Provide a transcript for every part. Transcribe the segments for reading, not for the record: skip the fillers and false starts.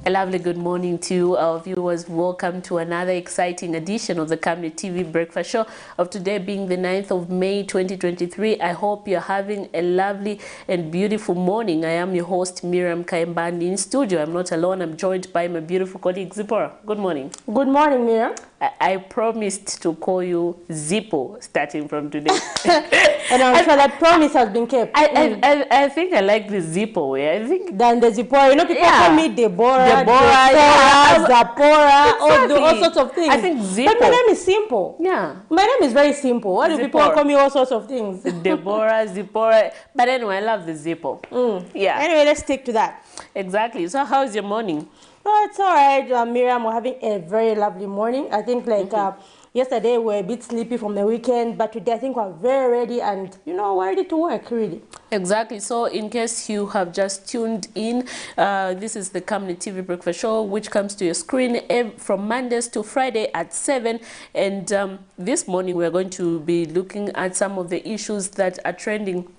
A lovely good morning to our viewers. Welcome to another exciting edition of the Camnet TV Breakfast Show of today being the 9th of May 2023. I hope you're having a lovely and beautiful morning. I am your host Miriam Kaimbandi in studio. I'm not alone. I'm joined by my beautiful colleague Zipporah. Good morning. Good morning, Miriam. I promised to call you Zippo starting from today. And I'm sure that promise has been kept. I think I like the Zippo way. I think than the Zipporah. You know, people call me Deborah, yeah. Zapora, Exactly. all sorts of things. I think Zippo. But my name is simple. Yeah. My name is very simple. Why do people call me all sorts of things? Deborah, Zipporah. But anyway, I love the Zippo. Yeah. Anyway, let's stick to that. Exactly. So how's your morning? Oh, it's all right, Miriam. We're having a very lovely morning. I think yesterday we were a bit sleepy from the weekend, but today I think we're very ready and, we're ready to work, really. Exactly. So in case you have just tuned in, this is the Camnet TV Breakfast Show, which comes to your screen from Mondays to Friday at 7. And this morning we're going to be looking at some of the issues that are trending.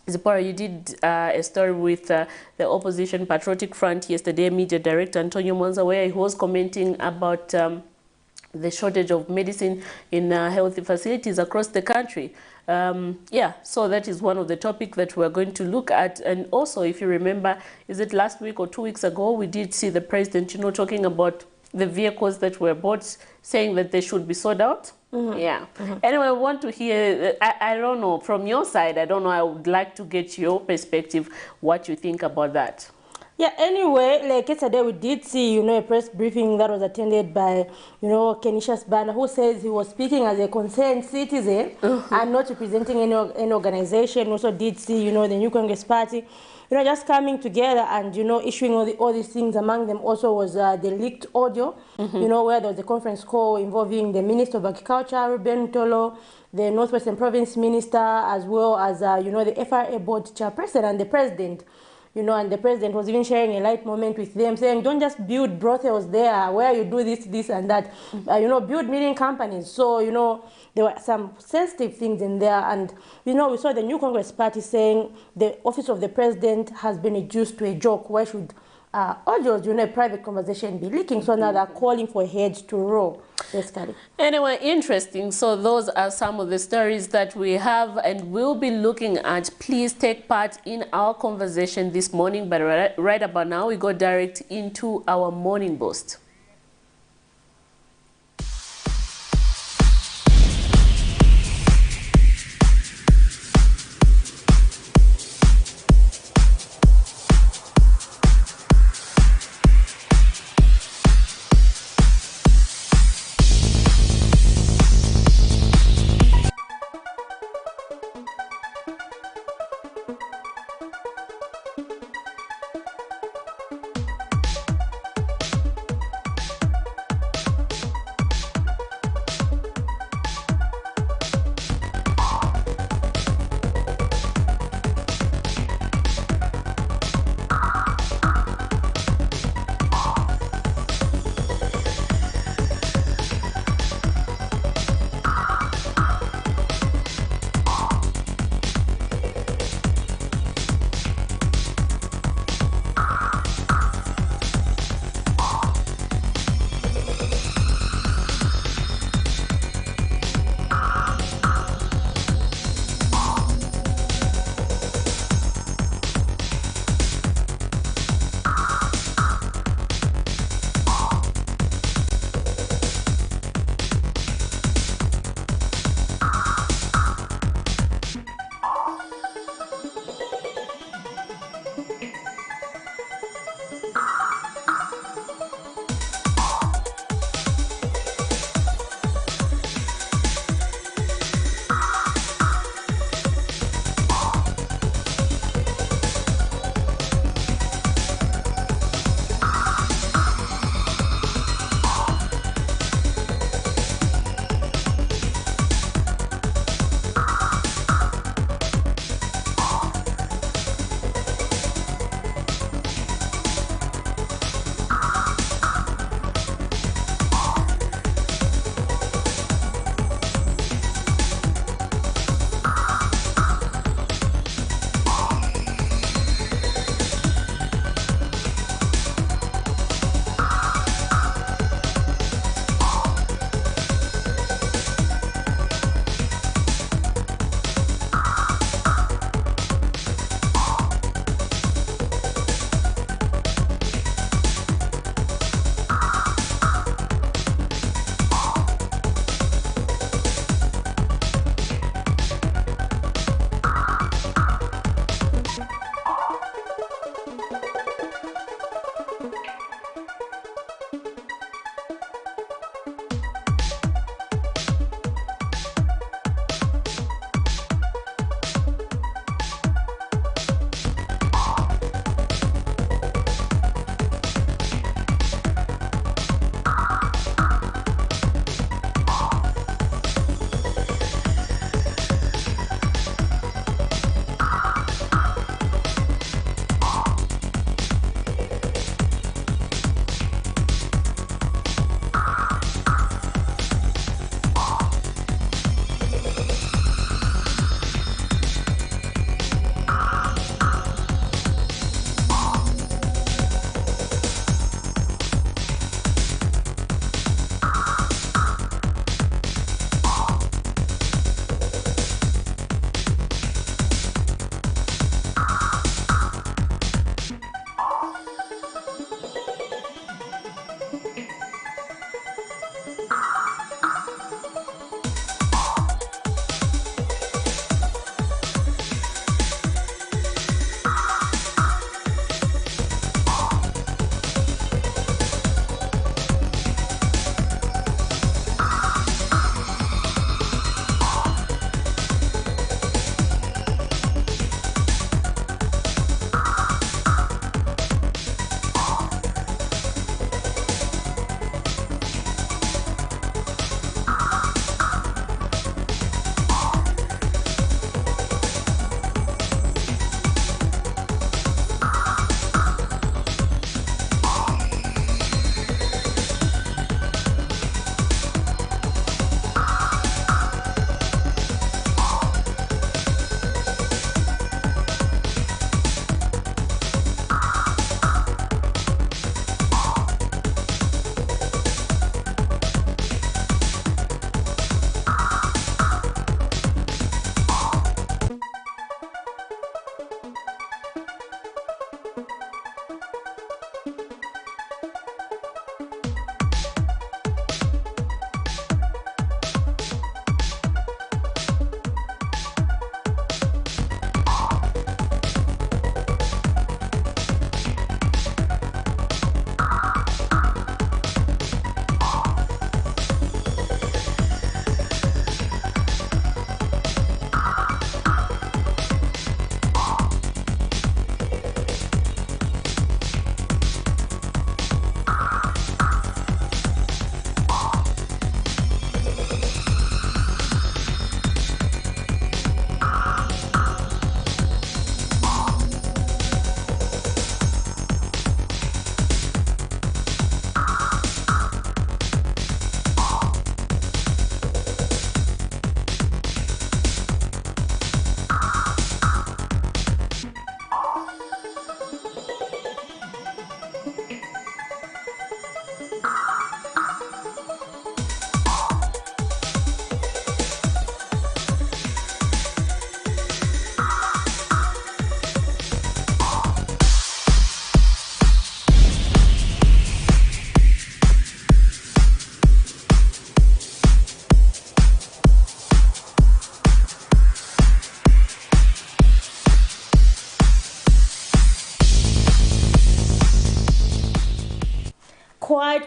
Zipporah, you did a story with the Opposition Patriotic Front yesterday, Media Director Antonio Monza, where he was commenting about the shortage of medicine in healthy facilities across the country. Yeah, so that is one of the topics that we're going to look at. And also, if you remember, is it last week or 2 weeks ago, we did see the president, talking about the vehicles that were bought, saying that they should be sold out. Yeah. Anyway, I want to hear, I don't know, from your side, I don't know, I would like to get your perspective, what you think about that. Yeah, anyway, like yesterday we did see, a press briefing that was attended by, Kenisha's banner, who says he was speaking as a concerned citizen and not representing any organization. Also did see, the New Congress Party, just coming together and, issuing all these things. Among them also was the leaked audio, where there was a conference call involving the Minister of Agriculture, Ruben Tolo, the Northwestern Province Minister, as well as, the FRA Board Chairperson and the President. And the president was even sharing a light moment with them, saying, don't just build brothels there where you do this and that. Build meeting companies. So, there were some sensitive things in there. And, we saw the New Congress Party saying the office of the president has been reduced to a joke. Why should audios, a private conversation be leaking? So now they're calling for heads to roll. Basically. Anyway, interesting. So those are some of the stories that we have and we'll be looking at. Please take part in our conversation this morning. But right about now, we go direct into our morning boost.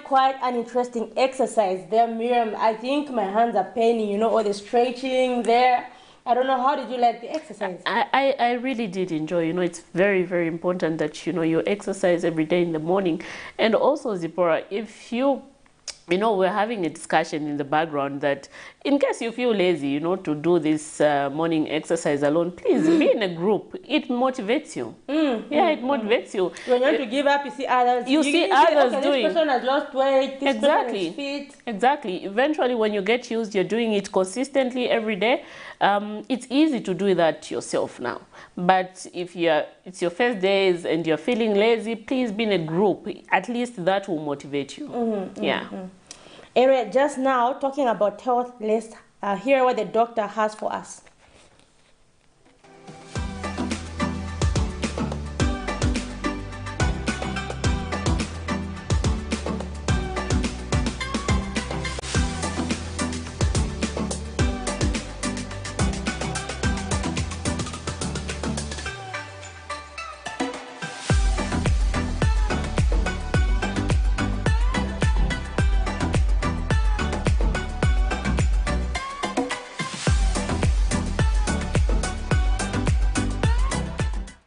quite an interesting exercise there, Miriam. I think my hands are paining, you know, all the stretching there. I don't know, how did you like the exercise? I really did enjoy. You know, it's very, very important that, you know, you exercise every day in the morning. And also, Zipporah, if you know, we're having a discussion in the background that in case you feel lazy, you know, to do this morning exercise alone, please be in a group. It motivates you. It motivates you. When you want to give up, you see others. You see others okay, doing. This person has lost weight. This person is fit. Exactly. Eventually, when you get used, you're doing it consistently every day. It's easy to do that yourself now. But if it's your first days and you're feeling lazy, please be in a group. At least that will motivate you. Anyway, just now talking about health, let's hear what the doctor has for us.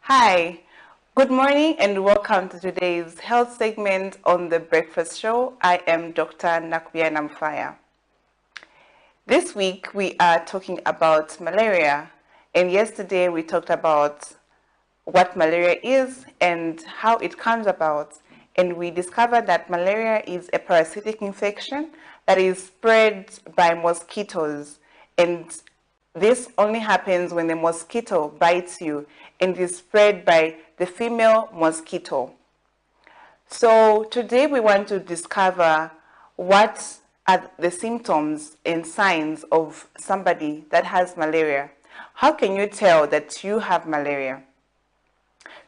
Hi, good morning and welcome to today's health segment on the Breakfast Show. I am Dr. Nakuya Namfaya. This week we are talking about malaria, and yesterday we talked about what malaria is and how it comes about, and we discovered that malaria is a parasitic infection that is spread by mosquitoes, and this only happens when the mosquito bites you and is spread by the female mosquito. So today we want to discover what are the symptoms and signs of somebody that has malaria. How can you tell that you have malaria?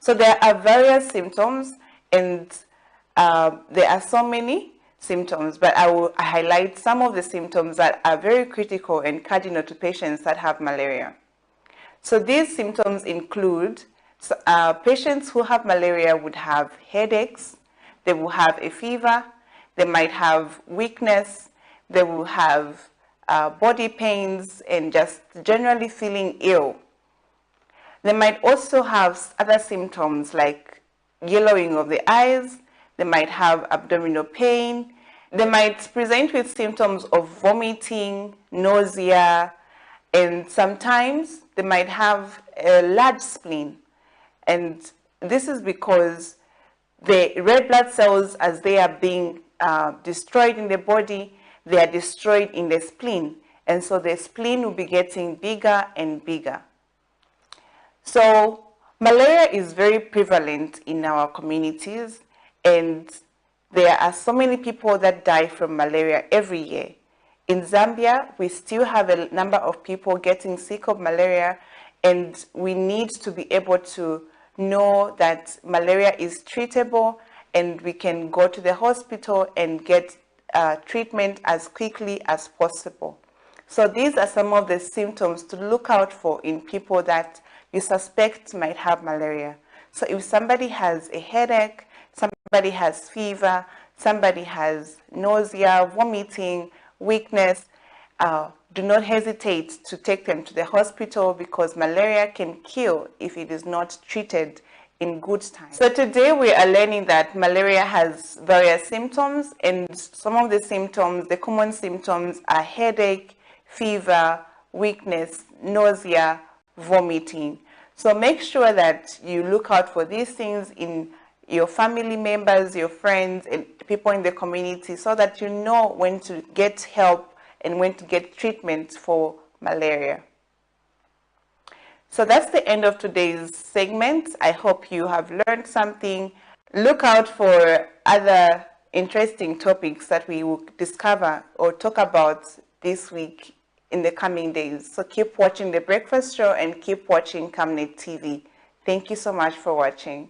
So there are various symptoms, and there are so many symptoms, but I will highlight some of the symptoms that are very critical and cardinal to patients that have malaria. So these symptoms include patients who have malaria would have headaches, they will have a fever, they might have weakness, they will have body pains and just generally feeling ill. They might also have other symptoms like yellowing of the eyes, they might have abdominal pain, they might present with symptoms of vomiting, nausea, and sometimes they might have a large spleen. And this is because the red blood cells, as they are being destroyed in the body, they are destroyed in the spleen. And so the spleen will be getting bigger and bigger. So malaria is very prevalent in our communities, and there are so many people that die from malaria every year. In Zambia, we still have a number of people getting sick of malaria, and we need to be able to know that malaria is treatable and we can go to the hospital and get treatment as quickly as possible. So these are some of the symptoms to look out for in people that you suspect might have malaria. So if somebody has a headache, somebody has fever, somebody has nausea, vomiting, weakness, do not hesitate to take them to the hospital, because malaria can kill if it is not treated in good time. So today we are learning that malaria has various symptoms, and some of the symptoms, the common symptoms, are headache, fever, weakness, nausea, vomiting. So make sure that you look out for these things in your family members, your friends, and people in the community, so that you know when to get help and when to get treatment for malaria. So that's the end of today's segment. I hope you have learned something. Look out for other interesting topics that we will discover or talk about this week in the coming days. So keep watching The Breakfast Show and keep watching Camnet TV. Thank you so much for watching.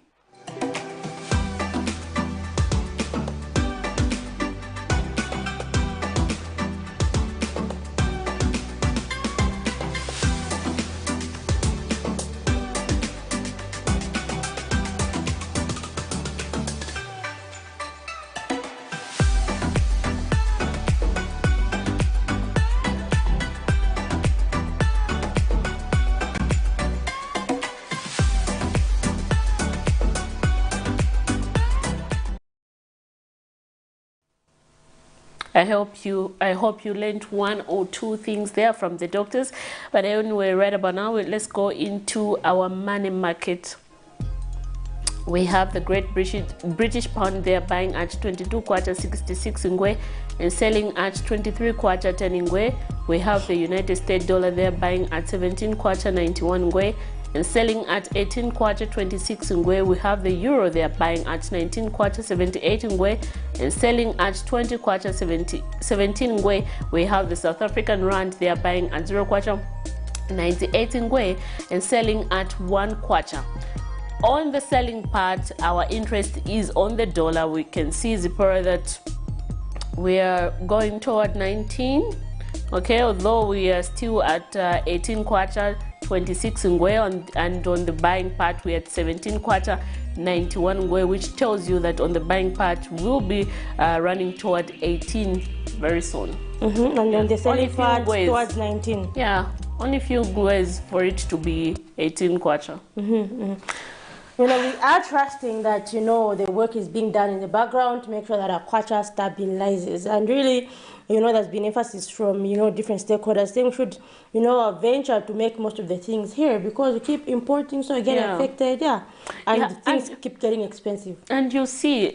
I hope you learned one or two things there from the doctors. But anyway, right about now, let's go into our money market. We have the Great British Pound there buying at 22 kwacha 66 ngwe and selling at 23 kwacha 10 ngwe. We have the United States dollar there buying at 17 kwacha 91 ngwe and selling at 18 kwacha 26 ngwe. We have the euro there buying at 19 kwacha 78 ngwe and selling at 20 kwacha 17 ngwe. We have the South African rand there buying at 0 kwacha 98 ngwe and selling at 1 kwacha. On the selling part, our interest is on the dollar. We can see Zipporah that we are going toward 19. Okay, although we are still at 18 kwacha 26 ngwe and on the buying part we are at 17 kwacha 91 ngwe, which tells you that on the buying part we'll be running toward 18 very soon. And on the selling part towards 19. Yeah, only few ngwes for it to be 18 kwacha. You know, we are trusting that, you know, the work is being done in the background to make sure that our kwacha stabilizes. And really, you know, there's been emphasis from, you know, different stakeholders saying we should, you know, venture to make most of the things here because we keep importing, so we get affected, and things keep getting expensive. And you see,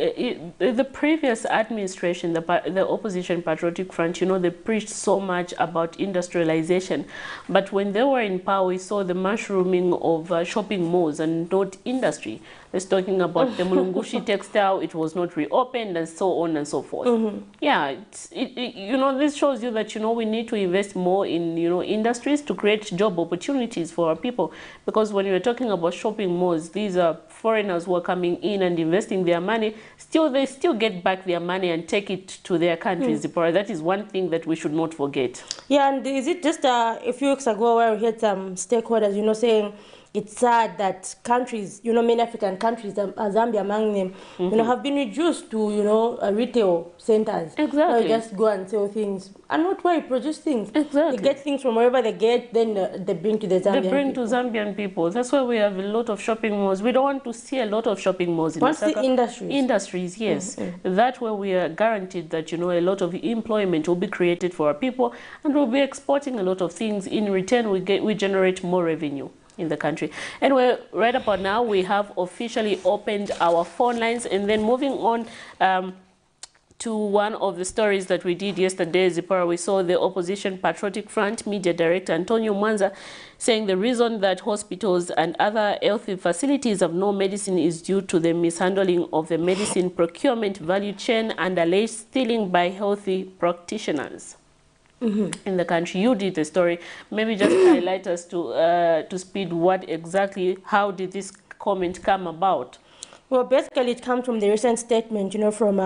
the previous administration, the opposition Patriotic Front, you know, they preached so much about industrialization. But when they were in power, we saw the mushrooming of shopping malls and not industry. It's talking about the Mulungushi textile, it was not reopened and so on and so forth. Yeah, you know, this shows you that, you know, we need to invest more in, you know, industries to create job opportunities for our people. Because when you're talking about shopping malls, these are foreigners who are coming in and investing their money. They still get back their money and take it to their countries. That is one thing that we should not forget. Yeah, and is it just a few weeks ago where we had some stakeholders, you know, saying it's sad that countries, you know, many African countries, Zambia among them, you know, have been reduced to, you know, retail centers. Exactly. They just go and sell things and not where you produce things. Exactly. They get things from wherever they get, then they bring to the Zambian people. They bring to Zambian people. That's why we have a lot of shopping malls. We don't want to see a lot of shopping malls in What's the industries? Industries, yes. That way we are guaranteed that, you know, a lot of employment will be created for our people and we'll be exporting a lot of things. In return, we generate more revenue in the country. Anyway, right about now, we have officially opened our phone lines. And then moving on to one of the stories that we did yesterday, Zipporah, we saw the opposition Patriotic Front media director Antonio Mwanza saying the reason that hospitals and other health facilities have no medicine is due to the mishandling of the medicine procurement value chain and alleged stealing by healthy practitioners. In the country. You did the story. Maybe just highlight us to speed how did this comment come about? Well, basically it comes from the recent statement, you know, from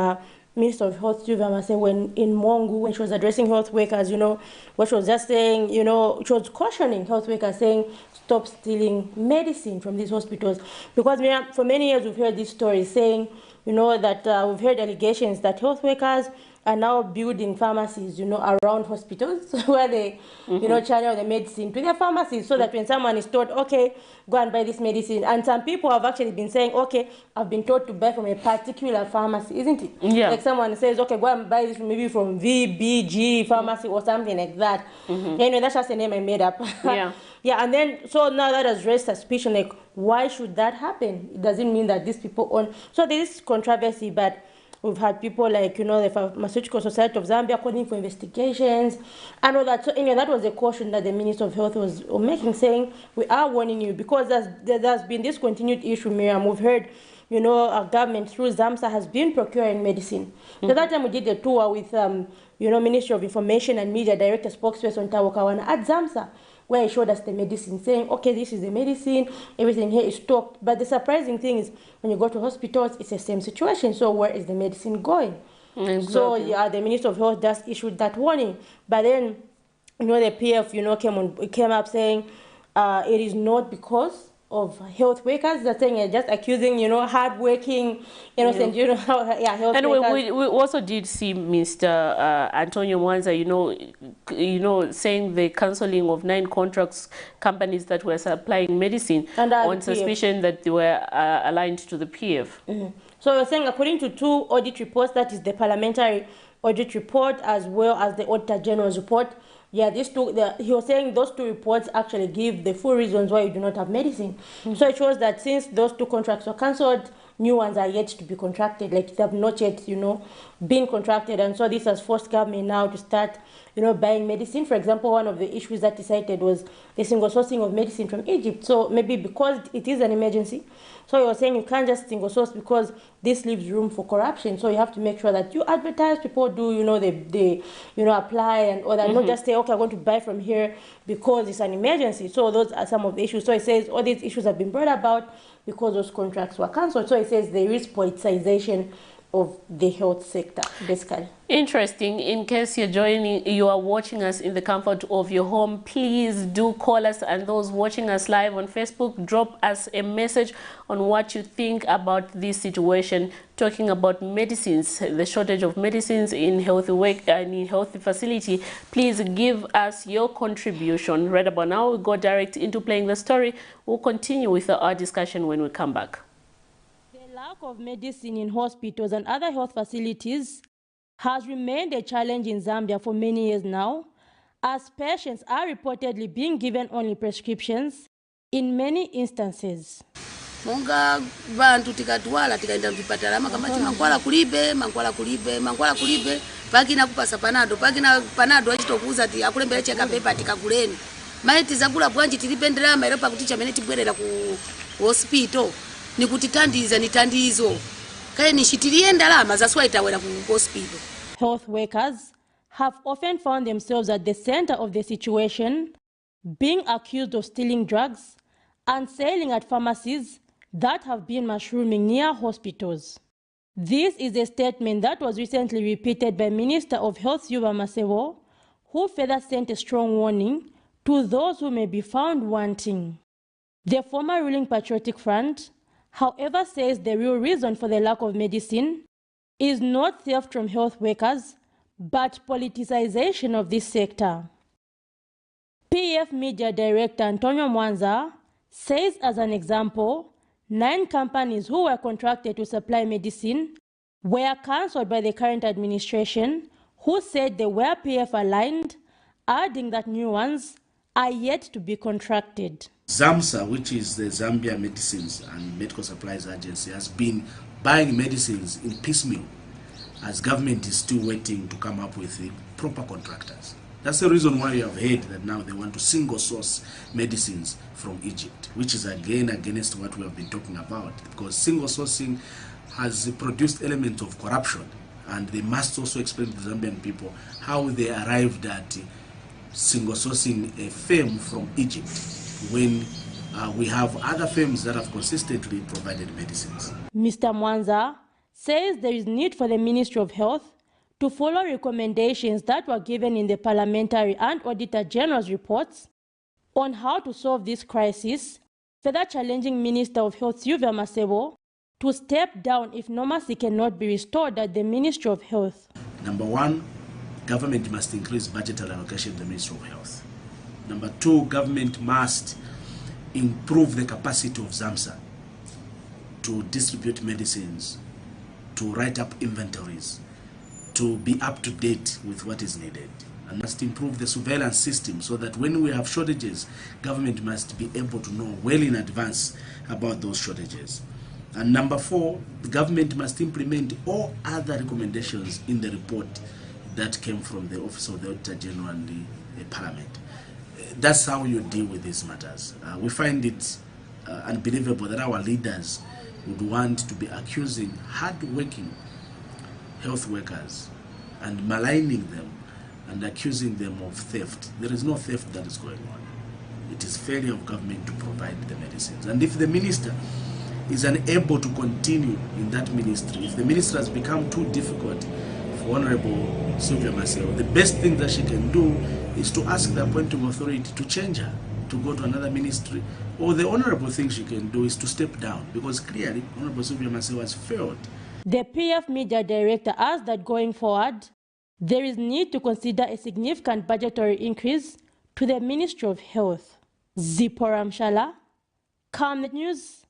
Minister of Health, when in Mongu, when she was addressing health workers, you know, what she was just saying, you know, she was cautioning health workers saying, stop stealing medicine from these hospitals. Because for many years we've heard this story saying, you know, that we've heard allegations that health workers are now building pharmacies, you know, around hospitals where they, you know, channel the medicine to their pharmacies so that when someone is told, okay, go and buy this medicine. And some people have actually been saying, okay, I've been told to buy from a particular pharmacy, isn't it? Yeah. Like someone says, okay, go and buy this maybe from VBG pharmacy or something like that. Anyway, that's just a name I made up. Yeah. Yeah, and then, so now that has raised suspicion, like, why should that happen? It doesn't mean that these people own. So there is controversy, but we've had people like, you know, the Pharmaceutical Society of Zambia calling for investigations and all that. So anyway, that was a caution that the Minister of Health was making, saying, we are warning you because there's been this continued issue, Miriam. We've heard, you know, our government through ZAMSA has been procuring medicine. So that time we did a tour with, you know, Ministry of Information and Media Director spokesperson Tawo Kawana at ZAMSA, where he showed us the medicine, saying, okay, this is the medicine, everything here is stocked. But the surprising thing is, when you go to hospitals, it's the same situation. So where is the medicine going? Exactly. So yeah, the Minister of Health just issued that warning. But then, you know, the PF, you know, came up saying it is not because of health workers. They're saying, just accusing, you know, hardworking, innocent, you know, health anyway, workers. we also did see Mr. Antonio Mwanza, you know, saying the cancelling of 9 contracts, companies that were supplying medicine on suspicion that they were aligned to the PF. So you're saying, according to 2 audit reports, that is the Parliamentary audit report as well as the Auditor General's report. Yeah, he was saying those two reports actually give the full reasons why you do not have medicine. So it shows that since those two contracts were cancelled, new ones are yet to be contracted, like they have not yet, been contracted. And so this has forced government now to start, buying medicine. For example, one of the issues that he cited was the single sourcing of medicine from Egypt. So maybe because it is an emergency, so he was saying you can't just single source because this leaves room for corruption. So you have to make sure that you advertise, people do, they apply and all that, not just say, okay, I'm going to buy from here because it's an emergency. So those are some of the issues. So he says all these issues have been brought about because those contracts were cancelled. So he says there is politicization of the health sector, basically. Interesting. In case you are watching us in the comfort of your home, please do call us, and those watching us live on Facebook, drop us a message on what you think about this situation, talking about medicines, the shortage of medicines in healthy facility. Please give us your contribution. Right about now, we go direct into playing the story. We'll continue with our discussion when we come back. The lack of medicine in hospitals and other health facilities has remained a challenge in Zambia for many years now, as patients are reportedly being given only prescriptions in many instances. Monga bantu tikatwala tikaenda mvipatala makamati mankwala kulibe pakina kupasa panado achitokuza ti akulembera cheka pepa tikakuleni maiti zakula bwanji tilipendera maero pakuti chamene tibwerera ku hospital nikutitandiza nitandizo kale nishitilie ndalama zaswaitawera ku hospital. Health workers have often found themselves at the center of the situation, being accused of stealing drugs and selling at pharmacies that have been mushrooming near hospitals. This is a statement that was recently repeated by Minister of Health Yuba Masewo, who further sent a strong warning to those who may be found wanting. The former ruling Patriotic Front, however, says the real reason for the lack of medicine is not theft from health workers, but politicization of this sector. PF Media Director Antonio Mwanza says, as an example, 9 companies who were contracted to supply medicine were cancelled by the current administration, who said they were PF aligned, adding that new ones are yet to be contracted. ZAMSA, which is the Zambia Medicines and Medical Supplies Agency, has been buying medicines in piecemeal, as government is still waiting to come up with the proper contractors. That's the reason why you have heard that now they want to single source medicines from Egypt, which is again against what we have been talking about, because single sourcing has produced elements of corruption, and they must also explain to the Zambian people how they arrived at single sourcing a firm from Egypt when we have other firms that have consistently provided medicines. Mr. Mwanza says there is need for the Ministry of Health to follow recommendations that were given in the Parliamentary and Auditor General's reports on how to solve this crisis, further challenging Minister of Health Yuba Masewo to step down if normalcy cannot be restored at the Ministry of Health. Number 1, government must increase budgetary allocation to the Ministry of Health. Number 2, government must improve the capacity of ZAMSA to distribute medicines, to write up inventories, to be up to date with what is needed, and must improve the surveillance system so that when we have shortages, government must be able to know well in advance about those shortages. And number 4, the government must implement all other recommendations in the report that came from the Office of the Auditor General and the Parliament. That's how you deal with these matters. We find it unbelievable that our leaders would want to be accusing hard-working health workers and maligning them and accusing them of theft. There is no theft that is going on. It is failure of government to provide the medicines. And if the minister is unable to continue in that ministry, if the minister has become too difficult for Honorable Sylvia Masewo, the best thing that she can do is to ask the appointing authority to change her, to go to another ministry, or the honorable thing she can do is to step down, because clearly Honorable Sylvia Masewo has failed. The PF Media Director asked that going forward, there is need to consider a significant budgetary increase to the Ministry of Health. Zipporah Mshala, Camnet News,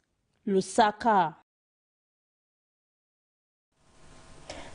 Lusaka.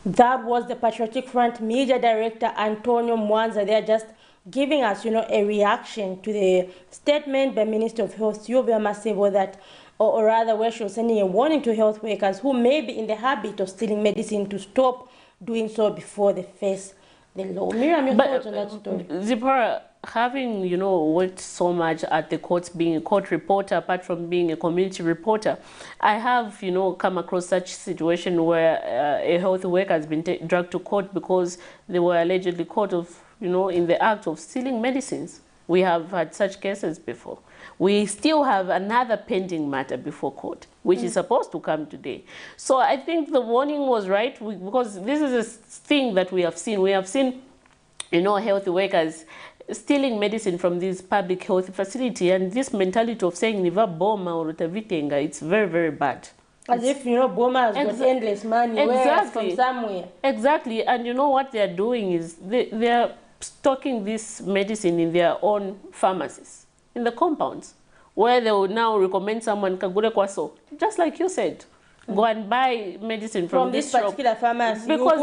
That was the Patriotic Front Media Director Antonio Mwanza. They are just giving us, a reaction to the statement by Minister of Health Sylvia Masebo that, or rather, where she was sending a warning to health workers who may be in the habit of stealing medicine to stop doing so before they face the law. Miriam, your thoughts on that story? Zipporah, having, worked so much at the courts, being a court reporter, apart from being a community reporter, I have, come across such situation where a health worker has been dragged to court because they were allegedly caught in the act of stealing medicines. We have had such cases before. We still have another pending matter before court, which is supposed to come today. So I think the warning was right, because this is a thing that we have seen. We have seen, health workers stealing medicine from this public health facility, and this mentality of saying niva boma or utavitenga, it's very, very bad. As if, Boma has got endless money. Exactly. From somewhere. Exactly. And what they are doing is they are stocking this medicine in their own pharmacies, in the compounds, where they will now recommend someone kagure kwaso, just like you said, go and buy medicine from this shop. particular pharmacy. Because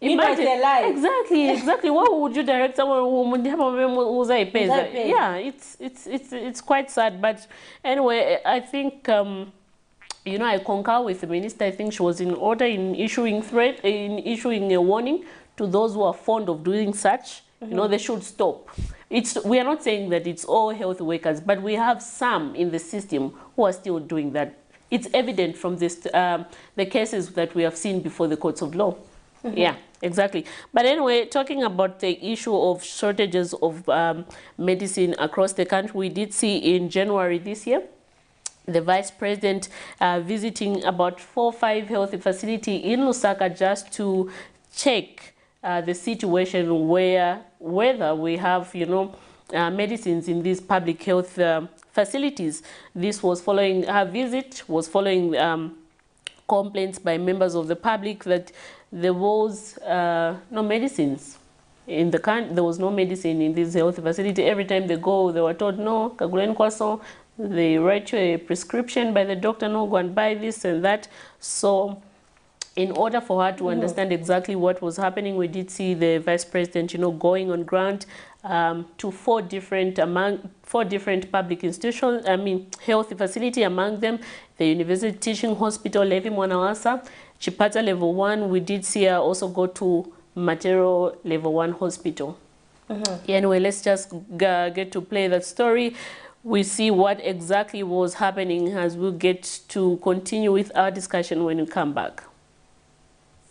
imagine exactly. Why would you direct someone who's a pesa? Yeah, it's quite sad. But anyway, I think I concur with the minister. I think she was in order in issuing a warning to those who are fond of doing such. They should stop. We are not saying that it's all health workers, but we have some in the system who are still doing that. It's evident from this the cases that we have seen before the courts of law. Yeah, exactly. But anyway, talking about the issue of shortages of medicine across the country, we did see in January this year the Vice President visiting about 4 or 5 health facilities in Lusaka just to check the situation whether we have, medicines in these public health facilities. This was following her visit, was following complaints by members of the public that there was no medicines in the country. There was no medicine in this health facility. Every time they go, they were told, no, kaguleni kwaso. They write you a prescription by the doctor, no, go and buy this and that. So in order for her to understand exactly what was happening, we did see the Vice President, going on ground to 4 different public institutions, health facility, among them the University Teaching Hospital, Levi Mwanawasa, Chipata Level 1. We did see her also go to Matero Level 1 Hospital. Anyway, let's just get to play that story. We see what exactly was happening as we get to continue with our discussion when we come back.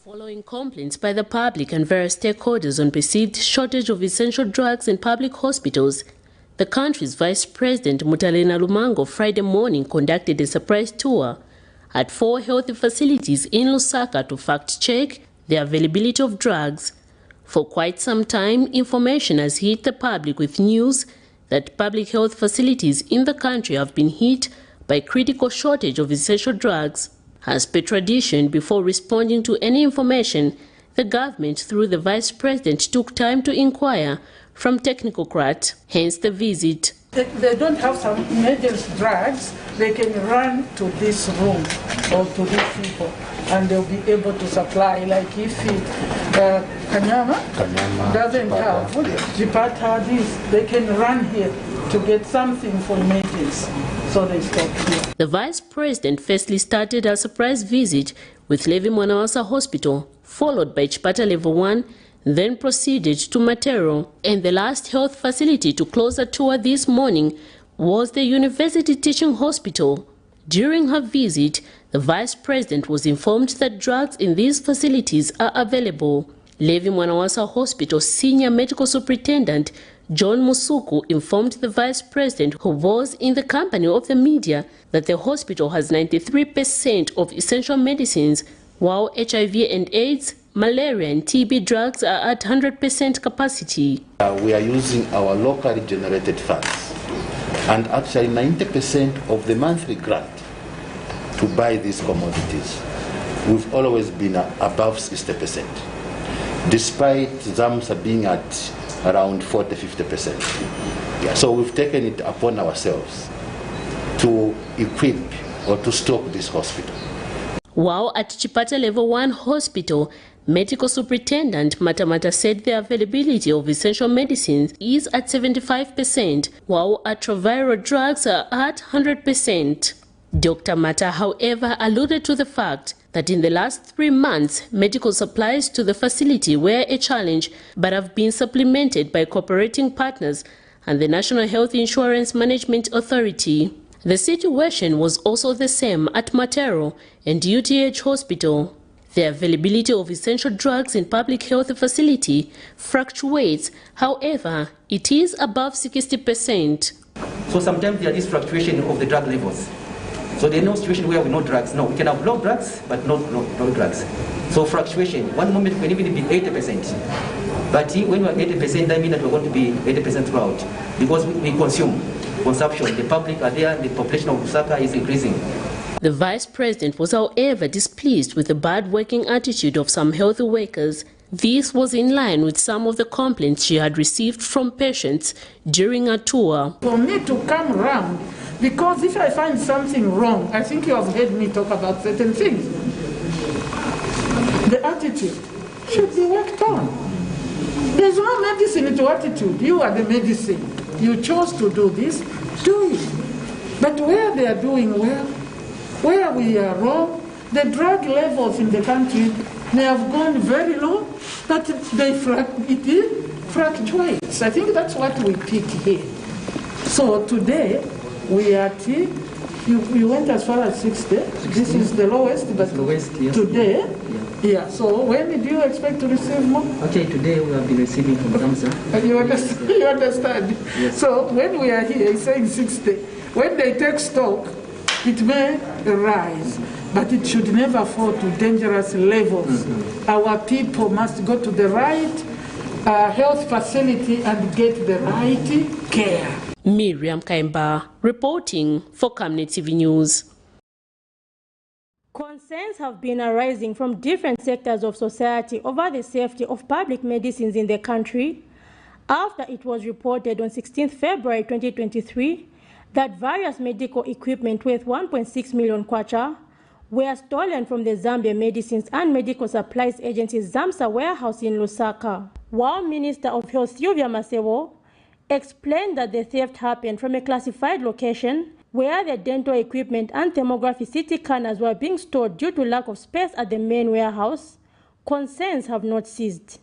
Following complaints by the public and various stakeholders on perceived shortage of essential drugs in public hospitals, the country's Vice President Mutalena Lumango Friday morning conducted a surprise tour at 4 health facilities in Lusaka to fact-check the availability of drugs. For quite some time, information has hit the public with news that public health facilities in the country have been hit by critical shortage of essential drugs. As per tradition, before responding to any information, the government, through the Vice President, took time to inquire from technocrats, hence the visit. If they don't have some emergency drugs, they can run to this room or to these people, and they'll be able to supply. Like if Kanyama doesn't have Jipata this, they can run here to get something for emergency. So they stop here. The Vice President firstly started a surprise visit with Levi Mwanawasa Hospital, followed by Chipata Level 1, then proceeded to Matero, and the last health facility to close the tour this morning was the University Teaching Hospital. During her visit, the Vice President was informed that drugs in these facilities are available. Levi Mwanawasa Hospital Senior Medical Superintendent John Musuku informed the Vice President, who was in the company of the media, that the hospital has 93% of essential medicines, while HIV and AIDS, malaria and TB drugs are at 100% capacity. We are using our locally generated funds, and actually 90% of the monthly grant to buy these commodities. We've always been above 60%, despite ZAMSA being at around 40–50%. Yeah. So we've taken it upon ourselves to equip or to stock this hospital. While at Chipata Level 1 Hospital, Medical Superintendent Matamata said the availability of essential medicines is at 75%, while antiviral drugs are at 100%. Dr. Mata, however, alluded to the fact that in the last 3 months, medical supplies to the facility were a challenge, but have been supplemented by cooperating partners and the National Health Insurance Management Authority. The situation was also the same at Matero and UTH Hospital. The availability of essential drugs in public health facility fluctuates, however, it is above 60%. So sometimes there is fluctuation of the drug levels. So there's no situation where we no drugs. No, we can have low drugs, but no drugs. So fluctuation, one moment we can even be 80%. But when we're 80%, that means that we're going to be 80% throughout. Because we consume, consumption, the public are there, the population of Lusaka is increasing. The Vice President was, however, displeased with the bad working attitude of some health workers. This was in line with some of the complaints she had received from patients during a tour. For me to come around, because if I find something wrong, I think you have heard me talk about certain things. The attitude should be worked on. There's no medicine to attitude. You are the medicine. You chose to do this, do it. But where they are doing well, where we are wrong, the drug levels in the country may have gone very low, but it fluctuates. I think that's what we pick here. So today, we are at, you went as far as 60. This is the lowest, but lowest, yes. Today, yeah. So when do you expect to receive more? Okay, today we have been receiving from Zamsa. You understand? You understand? Yes. So when we are here, it's saying 60. When they take stock, it may rise, but it should never fall to dangerous levels. Our people must go to the right health facility and get the right care. Miriam Kaimba reporting for Camnet TV News. Concerns have been arising from different sectors of society over the safety of public medicines in the country after it was reported on 16 February 2023 that various medical equipment worth 1.6 million kwacha were stolen from the Zambia Medicines and Medical Supplies Agency ZAMSA warehouse in Lusaka. While Minister of Health Sylvia Masewo explained that the theft happened from a classified location where the dental equipment and thermography CT scanners were being stored due to lack of space at the main warehouse, concerns have not ceased.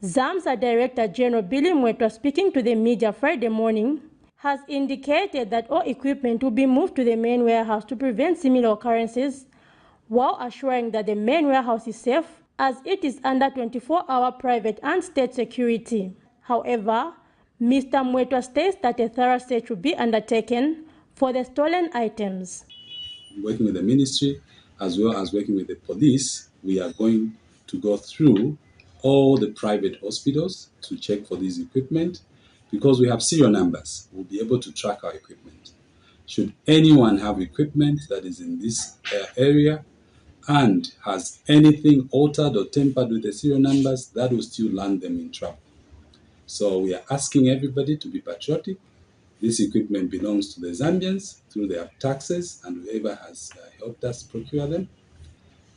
ZAMSA Director General Billy Mwetwa, speaking to the media Friday morning, has indicated that all equipment will be moved to the main warehouse to prevent similar occurrences, while assuring that the main warehouse is safe as it is under 24-hour private and state security. However, Mr. Mwetwa states that a thorough search will be undertaken for the stolen items. Working with the ministry as well as working with the police, we are going to go through all the private hospitals to check for this equipment. Because we have serial numbers, we'll be able to track our equipment. Should anyone have equipment that is in this area and has anything altered or tampered with the serial numbers, that will still land them in trouble. So we are asking everybody to be patriotic. This equipment belongs to the Zambians through their taxes and whoever has helped us procure them.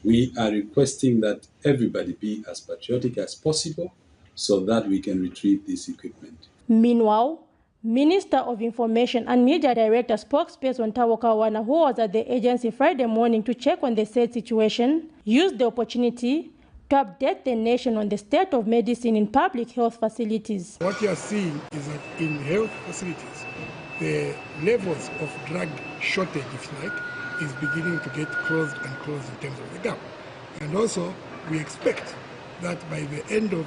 We are requesting that everybody be as patriotic as possible so that we can retrieve this equipment. Meanwhile, Minister of Information and Media Director spokesperson Tawoka Wana, who was at the agency Friday morning to check on the said situation, used the opportunity to update the nation on the state of medicine in public health facilities. What you are seeing is that in health facilities, the levels of drug shortage, if you like, is beginning to get closed and closed in terms of the gap. And also, we expect that by the end of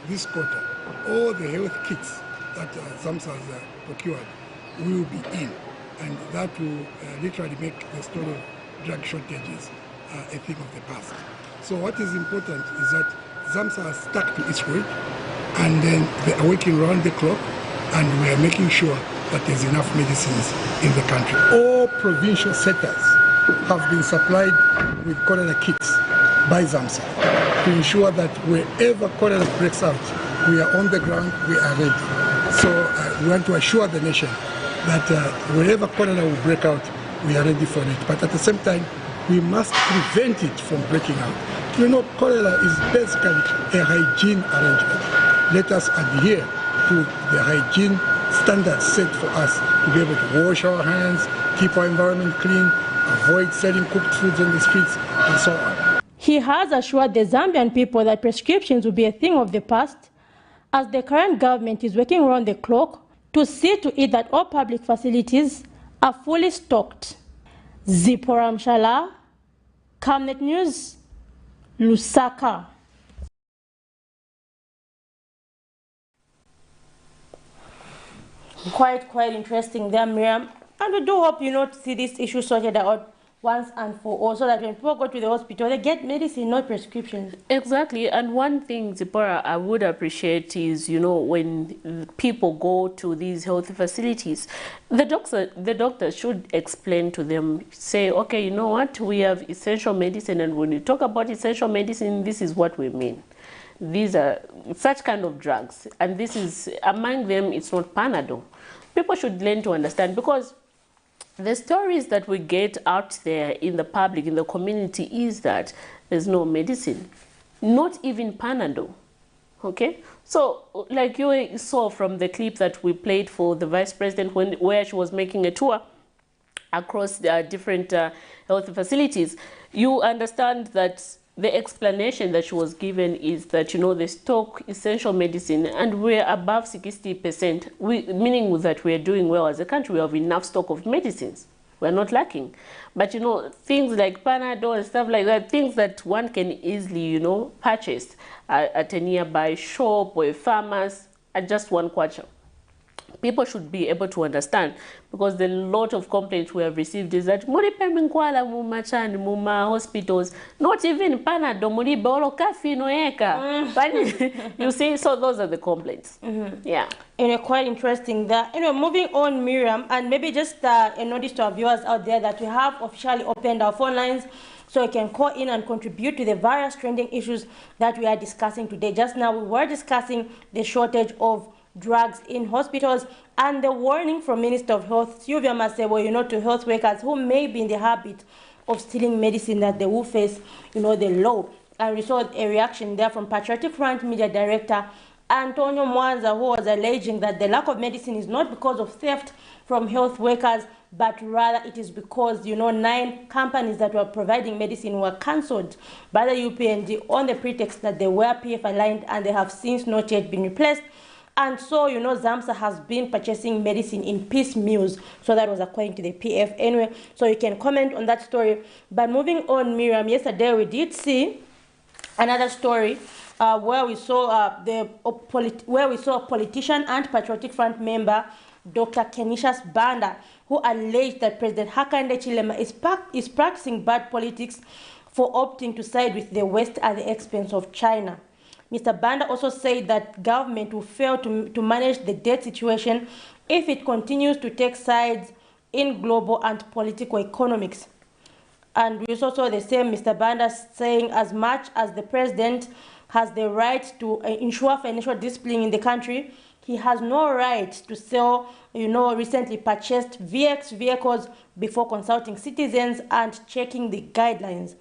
this quarter, all the health kits that ZAMSA has procured will be in, and that will literally make the story of drug shortages a thing of the past. So what is important is that ZAMSA has stuck to its word, and then they are working around the clock, and we are making sure that there's enough medicines in the country. All provincial sectors have been supplied with cholera kits by ZAMSA to ensure that wherever cholera breaks out, we are on the ground, we are ready. So we want to assure the nation that wherever cholera will break out, we are ready for it. But at the same time, we must prevent it from breaking out. You know, cholera is basically a hygiene arrangement. Let us adhere to the hygiene standards set for us to be able to wash our hands, keep our environment clean, avoid selling cooked foods on the streets, and so on. He has assured the Zambian people that prescriptions will be a thing of the past, as the current government is working around the clock to see to it that all public facilities are fully stocked. Zipporah Mshala, Camnet News, Lusaka. Quite interesting there, Miriam. And we do hope, to see this issue sorted out once and for all, so that when people go to the hospital, they get medicine, not prescriptions. Exactly. And one thing, Zipporah, I would appreciate is, when people go to these health facilities, the doctor should explain to them, say, okay, you know what, we have essential medicine, and when you talk about essential medicine, this is what we mean. These are such kind of drugs, and this is, among them, it's not Panadol. People should learn to understand, because the stories that we get out there in the public, in the community, is that there's no medicine, not even Panadol. Okay, so like you saw from the clip that we played for the vice president, where she was making a tour across the different health facilities, you understand that the explanation that she was given is that, they stock essential medicine and we're above 60%, meaning that we're doing well as a country. We have enough stock of medicines. We're not lacking. But, things like Panadol and stuff like that, things that one can easily, purchase at a nearby shop or a farmer's at just one kwacha. People should be able to understand, because the lot of complaints we have received is that muripe minkwala mumachani muma hospitals, not even Panadol, muribe olo kafi noeka. But you see, so those are the complaints. Yeah. Quite interesting that. Moving on, Miriam, and maybe just a notice to our viewers out there that we have officially opened our phone lines, so you can call in and contribute to the various trending issues that we are discussing today. Just now, we were discussing the shortage of drugs in hospitals and the warning from Minister of Health, Sylvia Masebo, to health workers who may be in the habit of stealing medicine, that they will face, the law. And we saw a reaction there from Patriotic Front Media Director Antonio Mwanza, who was alleging that the lack of medicine is not because of theft from health workers, but rather it is because, 9 companies that were providing medicine were cancelled by the UPND on the pretext that they were PF aligned, and they have since not yet been replaced. And so, ZAMSA has been purchasing medicine in piecemeals. So that was according to the PF. Anyway, so you can comment on that story. But moving on, Miriam, yesterday we did see another story where we saw a politician and Patriotic Front member, Dr. Canisius Banda, who alleged that President Hakainde Hichilema is practicing bad politics for opting to side with the West at the expense of China. Mr. Banda also said that government will fail to manage the debt situation if it continues to take sides in global and political economics. And we also saw the same Mr. Banda saying, as much as the president has the right to ensure financial discipline in the country, he has no right to sell, recently purchased VX vehicles before consulting citizens and checking the guidelines.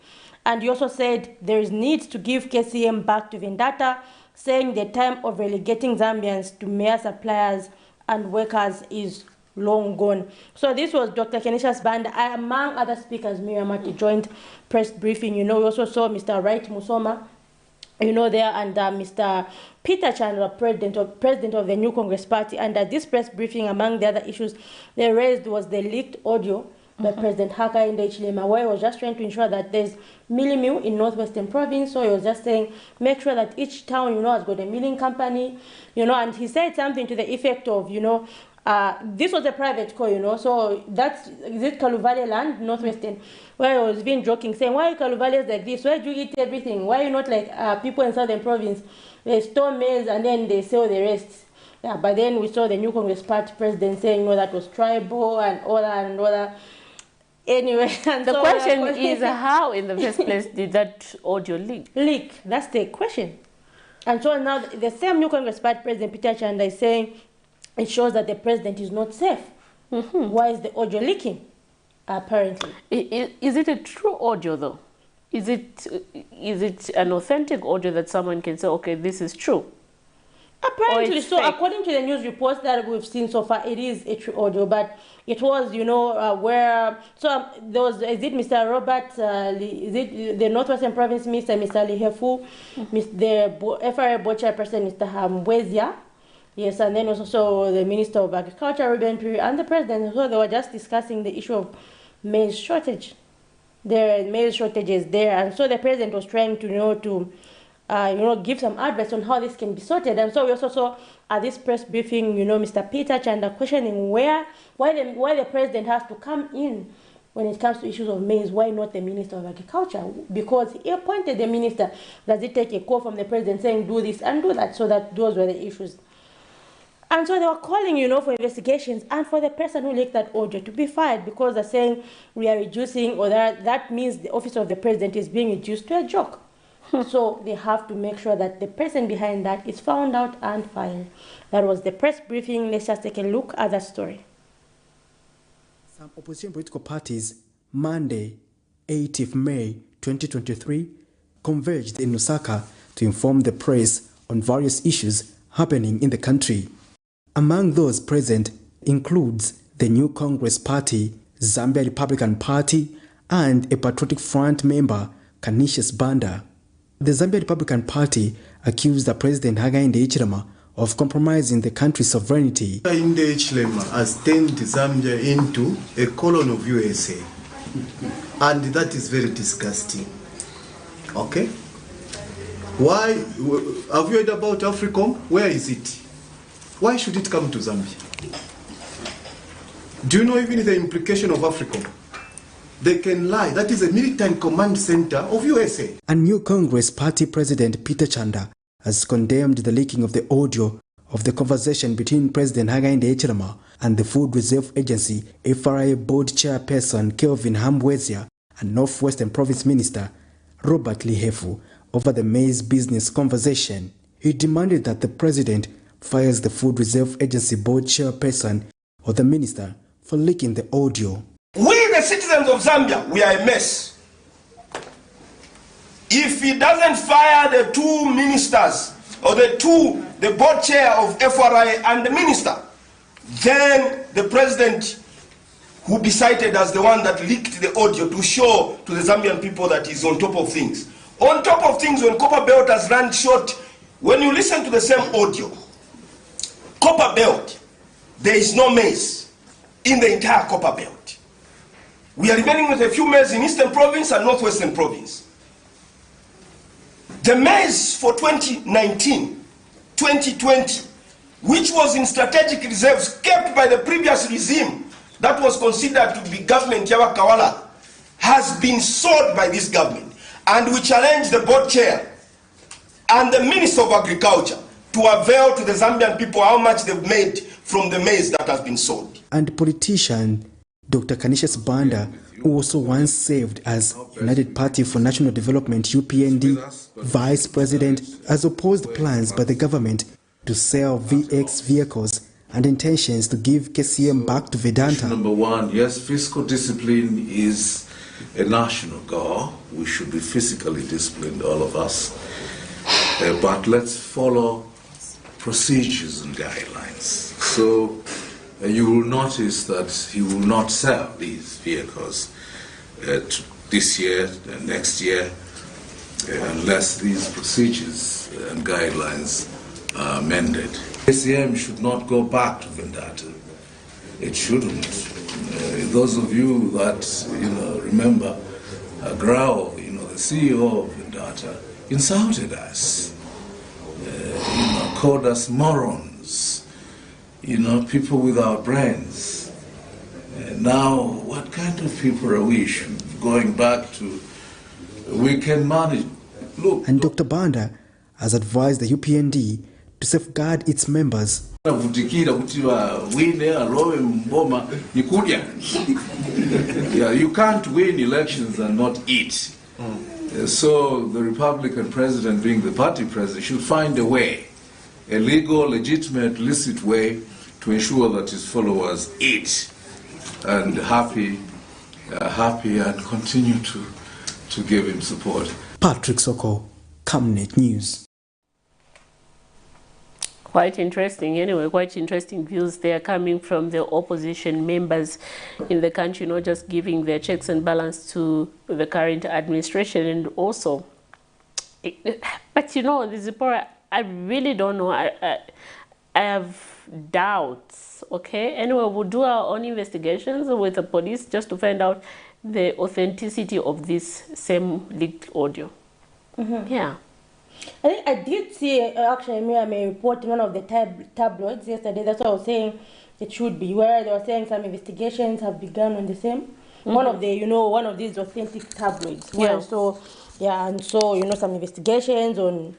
And he also said there is need to give KCM back to Vendata, saying the time of relegating Zambians to mere suppliers and workers is long gone. So this was Dr. Canisius Banda, among other speakers, Miriam, at the joint press briefing. We also saw Mr. Wright Musoma, there, and Mr. Peter Chandra, president of the New Congress Party. And at this press briefing, among the other issues they raised was the leaked audio by President Hakainde Hichilema, where he was just trying to ensure that there's milling mill in Northwestern Province. So he was just saying, make sure that each town, has got a milling company, and he said something to the effect of, this was a private call, so is it Kaluvale land, Northwestern, where he was being joking, saying, why are Kaluvales like this? Why do you eat everything? Why are you not like people in Southern Province? They store maize and then they sell the rest. Yeah, but then we saw the New Congress Party president saying, that was tribal and all that. Anyway, and the question is, how in the first place did that audio leak? That's the question. And so now the same New Congress Party president, Peter Chanda, is saying it shows that the president is not safe. Why is the audio leaking? Apparently. Is it a true audio though? Is it an authentic audio that someone can say, okay, this is true? Apparently, so fake. According to the news reports that we've seen so far, it is a true audio, but it was, where, there was, is it Mr. Robert, is it the Northwestern Province Minister, Mr. Lihefu, the FRA board chairperson, Mr. Hamwezia, yes, and then also the Minister of Agriculture, Ruben Piri, and the President, so they were just discussing the issue of maize shortage. There are maize shortages there, and so the President was trying to, give some advice on how this can be sorted. And so we also saw at this press briefing, Mr. Peter Chanda questioning why the President has to come in when it comes to issues of maize. Why not the Minister of Agriculture? Because he appointed the minister. Does he take a call from the President saying do this and do that? So that those were the issues. And so they were calling, for investigations and for the person who leaked that audio to be fired, because they're saying we are reducing, or that means the office of the President is being reduced to a joke. So they have to make sure that the person behind that is found out and fired. That was the press briefing. Let's just take a look at that story. Some opposition political parties, Monday, 8th May 2023, converged in Lusaka to inform the press on various issues happening in the country. Among those present includes the New Congress Party, Zambia Republican Party, and a Patriotic Front member, Canisius Banda. The Zambia Republican Party accused the President Hakainde Hichilema of compromising the country's sovereignty. Hakainde Hichilema has turned Zambia into a colony of USA, and that is very disgusting. Okay? Why? Have you heard about AFRICOM? Where is it? Why should it come to Zambia? Do you know even the implication of AFRICOM? They can lie. That is a militant command center of USA. And New Congress Party President Peter Chanda has condemned the leaking of the audio of the conversation between President Hakainde Hichilema and the Food Reserve Agency FRA Board Chairperson Kelvin Hamwezia and Northwestern Province Minister Robert Lihefu over the maize business conversation. He demanded that the President fires the Food Reserve Agency Board Chairperson or the Minister for leaking the audio. We, the citizens of Zambia, we are a mess. If he doesn't fire the two ministers, or the board chair of FRA and the minister, then the president will be cited as the one that leaked the audio to show to the Zambian people that he's on top of things. On top of things, when Copper Belt has run short, when you listen to the same audio, Copper Belt, there is no maize in the entire Copper Belt. We are remaining with a few maize in Eastern Province and Northwestern Province. The maize for 2019, 2020, which was in strategic reserves kept by the previous regime that was considered to be government Yawa Kawala, has been sold by this government. And we challenge the board chair and the Minister of Agriculture to avail to the Zambian people how much they've made from the maize that has been sold. And politician Dr. Canisius Banda, who also once served as United Party for National Development UPND Vice President, has opposed plans by the government to sell VX vehicles and intentions to give KCM back to Vedanta. Number one, yes, fiscal discipline is a national goal. We should be fiscally disciplined, all of us. But let's follow procedures and guidelines. So you will notice that he will not sell these vehicles this year and next year unless these procedures and guidelines are amended. KCM should not go back to Vendetta. It shouldn't. Those of you that remember Grau, the CEO of Vendetta, insulted us, called us morons, people without brains. Now, what kind of people are we going back to? We can manage. Look. And Dr. Banda has advised the UPND to safeguard its members. Yeah, you can't win elections and not eat. So the Republican president, being the party president, should find a way, a legal, legitimate, licit way to ensure that his followers eat and happy happy and continue to give him support. Patrick Soko, Camnet News. Quite interesting, anyway, quite interesting views there coming from the opposition members in the country, not just giving their checks and balance to the current administration. And also, but you know, Zipporah, I really don't know. I have doubts, okay? Anyway, we'll do our own investigations with the police just to find out the authenticity of this same leaked audio. Yeah. I think I did see actually a report in one of the tabloids yesterday. That's what I was saying it should be, where they were saying some investigations have begun on the same. One of the, you know, one of these authentic tabloids. Yeah. So, yeah, and so, you know, some investigations on,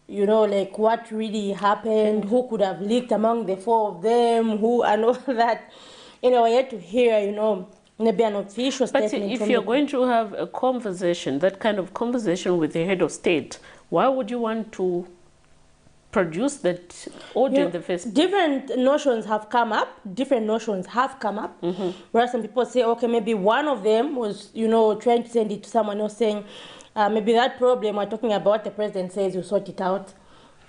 you know, like what really happened, who could have leaked among the four of them, who, and all that. You know, I had to hear, you know, maybe an official statement. But if you're going to have a conversation, that kind of conversation with the head of state, why would you want to produce that audio in the first place? Different notions have come up. Where some people say, okay, maybe one of them was, you know, trying to send it to someone else saying, maybe that problem we're talking about, the president says you sort it out.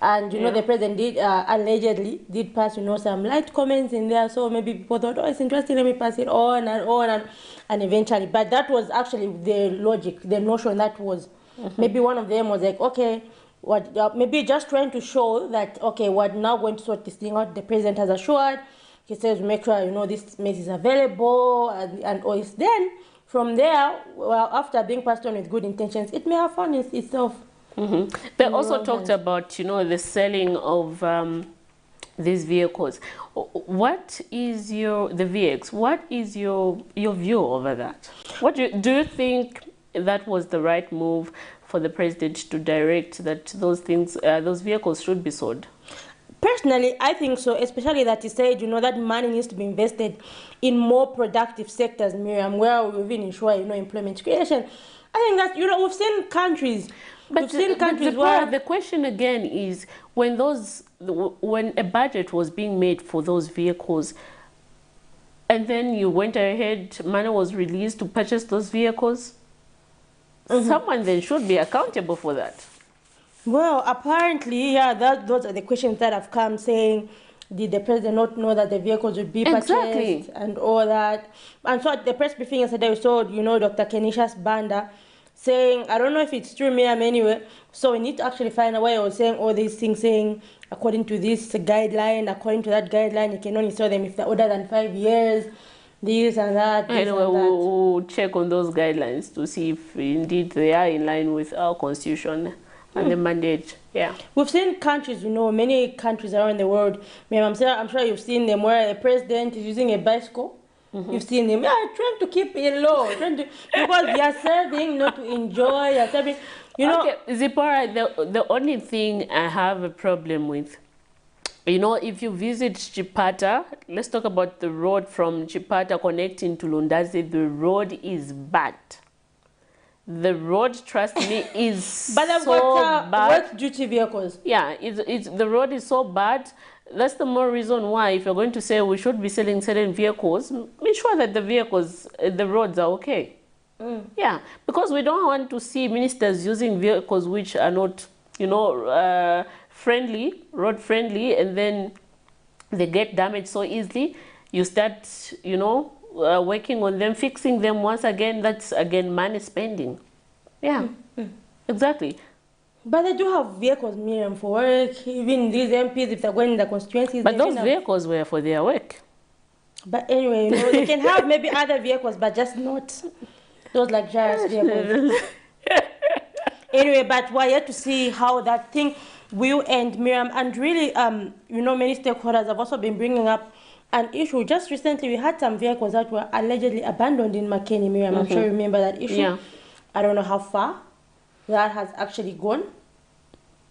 And, you know, the president did, allegedly, did pass, you know, some light comments in there. So maybe people thought, oh, it's interesting, let me pass it on and on. And eventually, but that was actually the logic, the notion that was, maybe one of them was like, okay, what, maybe just trying to show that, okay, we're now going to sort this thing out. The president has assured, he says, make sure, you know, this mess is available and all this. Then, from there, well, after being passed on with good intentions, it may have found itself. They also talked about, you know, the selling of these vehicles. What is the VX? What is your view over that? What do you think that was the right move for the president to direct that those vehicles should be sold? Personally, I think so, especially that he said, you know, that money needs to be invested in more productive sectors, Miriam, where we will ensure, you know, employment creation. I think that, you know, we've seen countries. But the question again is, when a budget was being made for those vehicles, and then you went ahead, money was released to purchase those vehicles, someone then should be accountable for that. Well, apparently, yeah, those are the questions that have come, saying, did the president not know that the vehicles would be purchased and all that? And so at the press briefing yesterday, we saw, you know, Dr. Kenishas Banda saying, I don't know if it's true, Miriam, anyway, so we need to actually find a way of saying all these things, saying, according to this guideline, according to that guideline, you can only sell them if they're older than 5 years, this and that, anyway, we'll check on those guidelines to see if indeed they are in line with our constitution and the mandate. Yeah, we've seen countries, you know, many countries around the world. I'm sure you've seen them where the president is using a bicycle. You've seen them, trying to keep it low, because they are serving, not to enjoy, they are serving, you know. Okay, Zipporah, the only thing I have a problem with, you know, if you visit Chipata, let's talk about the road from Chipata connecting to Lundazi, the road is bad. The road, trust me, is but they've got work duty vehicles. Yeah, the road is so bad. That's the more reason why, if you're going to say we should be selling certain vehicles, make sure that the roads are okay. Yeah, because we don't want to see ministers using vehicles which are not, you know, road friendly, and then they get damaged so easily. You start, you know, working on them, fixing them once again. That's again money spending. Yeah, exactly. But they do have vehicles, Miriam, for work. Even these MPs, if they're going in the constituencies. But those vehicles were for their work. But anyway, you know, they can have maybe other vehicles, but just not those luxurious vehicles. Anyway, but we're yet to see how that thing will end, Miriam. And really, you know, many stakeholders have also been bringing up an issue. Just recently, we had some vehicles that were allegedly abandoned in Makeni, Miriam. I'm sure you remember that issue. Yeah. I don't know how far that has actually gone.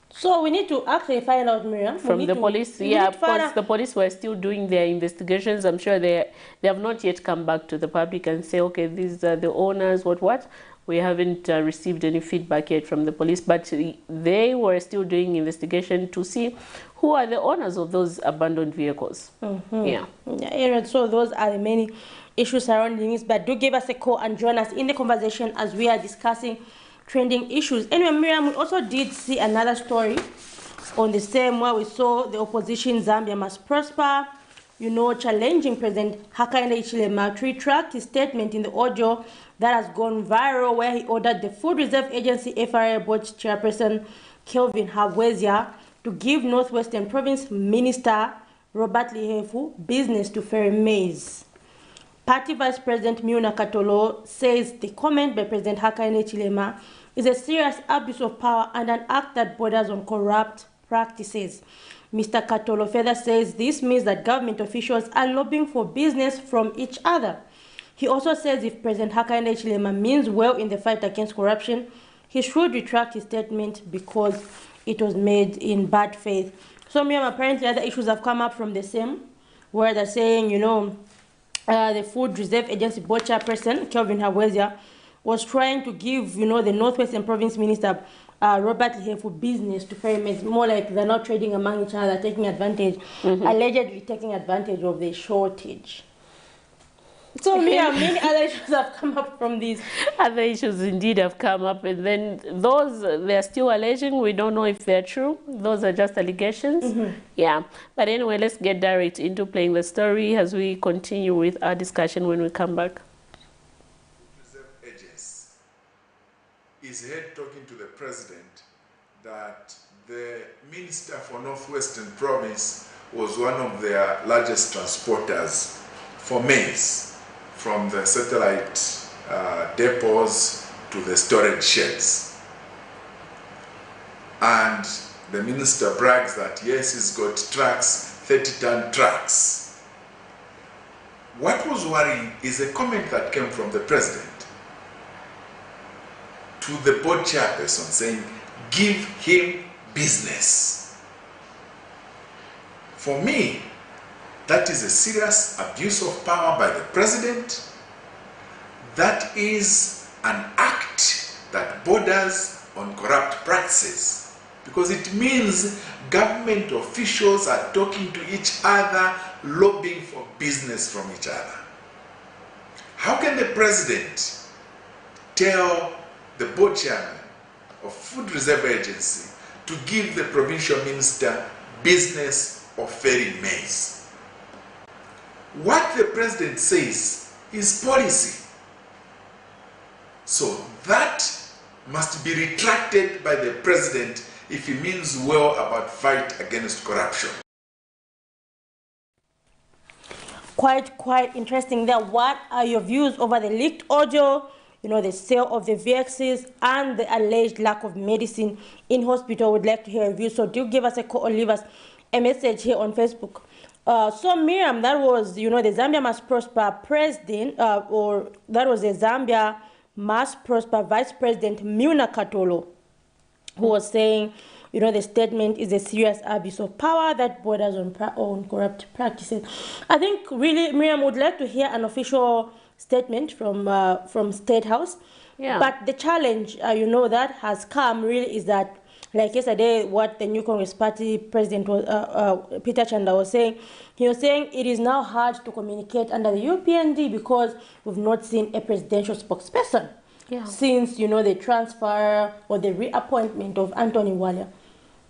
So we need to actually find out, Miriam. From the police, yeah, of course, the police were still doing their investigations. I'm sure they have not yet come back to the public and say, okay, these are the owners, what. We haven't received any feedback yet from the police, but they were still doing investigation to see who are the owners of those abandoned vehicles. Yeah. So those are the many issues surrounding this, but do give us a call and join us in the conversation as we are discussing trending issues. Anyway, Miriam, we also did see another story on the same where we saw the opposition Zambia Must Prosper, you know, challenging President Hakainde Hichilema to retract his statement in the audio that has gone viral, where he ordered the Food Reserve Agency FRA Board Chairperson Kelvin Habwezia to give Northwestern Province Minister Robert Lihefu business to ferry maize. Party Vice President Miuna Katolo says the comment by President Hakainde Hichilema is a serious abuse of power and an act that borders on corrupt practices. Mr. Katolo further says this means that government officials are lobbying for business from each other. He also says if President Hakainde Hichilema means well in the fight against corruption, he should retract his statement because it was made in bad faith. So, Miriam, apparently other issues have come up from the same, where they're saying, you know, the Food Reserve Agency Board Chairperson, Kelvin Habwezia, was trying to give, you know, the Northwestern Province Minister, Robert Lihefu, business to ferry maize. More like they're not trading among each other, taking advantage, allegedly taking advantage of the shortage. So many other issues have come up from these. Other issues indeed have come up, and then those they're still alleging. We don't know if they're true. Those are just allegations. Yeah. But anyway, let's get direct into playing the story as we continue with our discussion when we come back. Reserve Agency is heard talking to the president that the Minister for Northwestern Province was one of their largest transporters for maize from the satellite depots to the storage sheds. And the minister brags that yes, he's got trucks, 30-ton trucks. What was worrying is a comment that came from the president to the board chairperson saying, give him business. For me, that is a serious abuse of power by the president. That is an act that borders on corrupt practices, because it means government officials are talking to each other, lobbying for business from each other. How can the president tell the board chairman of Food Reserve Agency to give the provincial minister business of ferrying maize? What the president says is policy. So that must be retracted by the president if he means well about fight against corruption. Quite interesting there. What are your views over the leaked audio, you know, the sale of the VXs and the alleged lack of medicine in hospital? Would like to hear your views. So do give us a call or leave us a message here on Facebook. So Miriam, that was, you know, the Zambia Must Prosper president, or that was the Zambia Must Prosper Vice President Miuna Katolo, who was saying, you know, the statement is a serious abuse of power that borders on corrupt practices. I think really, Miriam, would like to hear an official statement from State House. Yeah. But the challenge, you know, that has come really is that, like yesterday, what the new Congress Party President Peter Chanda was saying, he was saying it is now hard to communicate under the UPND because we've not seen a presidential spokesperson since, you know, the transfer or the reappointment of Anthony Walia.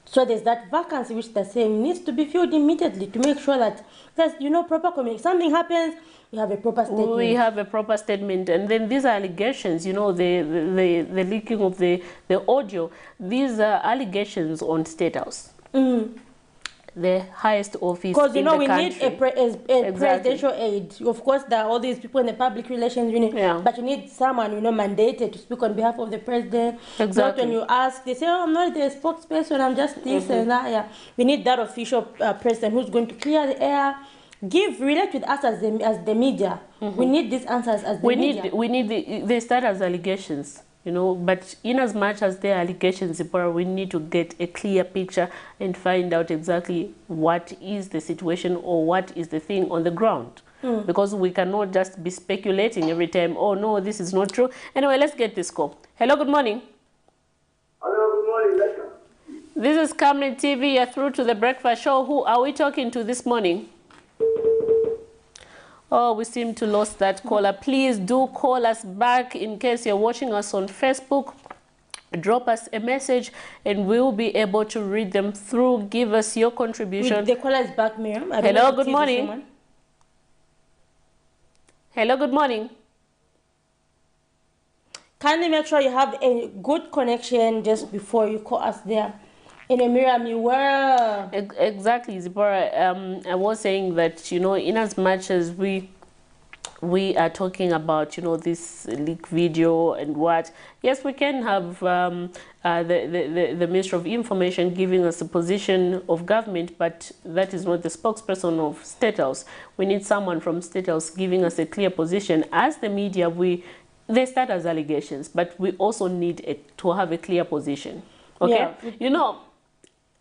So there's that vacancy which they're saying needs to be filled immediately to make sure that there's, you know, proper communication. Something happens, we have a proper statement. We have a proper statement, and then these allegations, you know, the leaking of the audio, these are allegations on State House. The highest office because, you know, in the we country. need a presidential aide. Of course, there are all these people in the public relations unit, but you need someone, you know, mandated to speak on behalf of the president. Exactly. Not when you ask, they say, oh, I'm not the spokesperson, I'm just this and that. Yeah. We need that official president who's going to clear the air, relate with us as the media. We need these answers as the media. They start as allegations. You know, but in as much as there are allegations, we need to get a clear picture and find out exactly what is the situation or what is the thing on the ground. because we cannot just be speculating every time, oh no, this is not true. Anyway, let's get this call. Hello, good morning. Hello, good morning. This is Camnet TV. You're through to the breakfast show. Who are we talking to this morning? Oh, we seem to lost that caller. Please do call us back. In case you're watching us on Facebook, drop us a message and we'll be able to read them through. Give us your contribution. The caller is back, Miriam. Hello, good morning. Hello, good morning. Kindly make sure you have a good connection just before you call us there. In a Miriam, you were... Exactly, Zipporah. I was saying that, you know, in as much as we are talking about, you know, this leak video and what, yes, we can have the Minister of Information giving us a position of government, but that is not the spokesperson of State House. We need someone from State House giving us a clear position. As the media, they start as allegations, but we also need to have a clear position. Okay? Yeah. You know,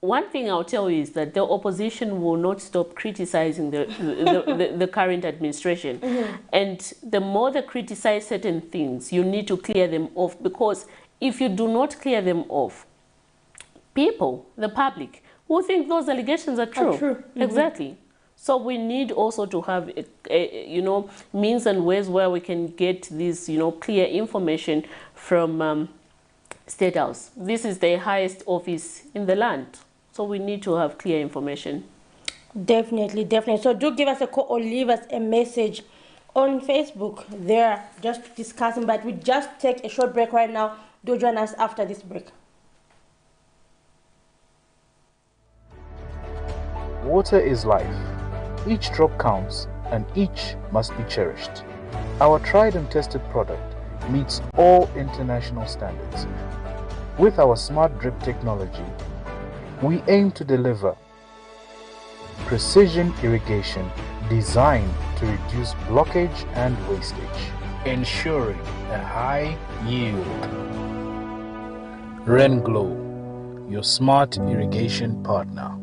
one thing I'll tell you is that the opposition will not stop criticizing the current administration. And the more they criticize certain things, you need to clear them off, because if you do not clear them off, people, the public, will think those allegations are true. Exactly. So we need also to have, you know, means and ways where we can get this, you know, clear information from State House. This is the highest office in the land. So we need to have clear information. Definitely, definitely. So do give us a call or leave us a message on Facebook. There, just discussing, but we just take a short break right now. Do join us after this break. Water is life. Each drop counts and each must be cherished. Our tried and tested product meets all international standards. With our smart drip technology, we aim to deliver precision irrigation designed to reduce blockage and wastage, ensuring a high yield. RenGlow, your smart irrigation partner.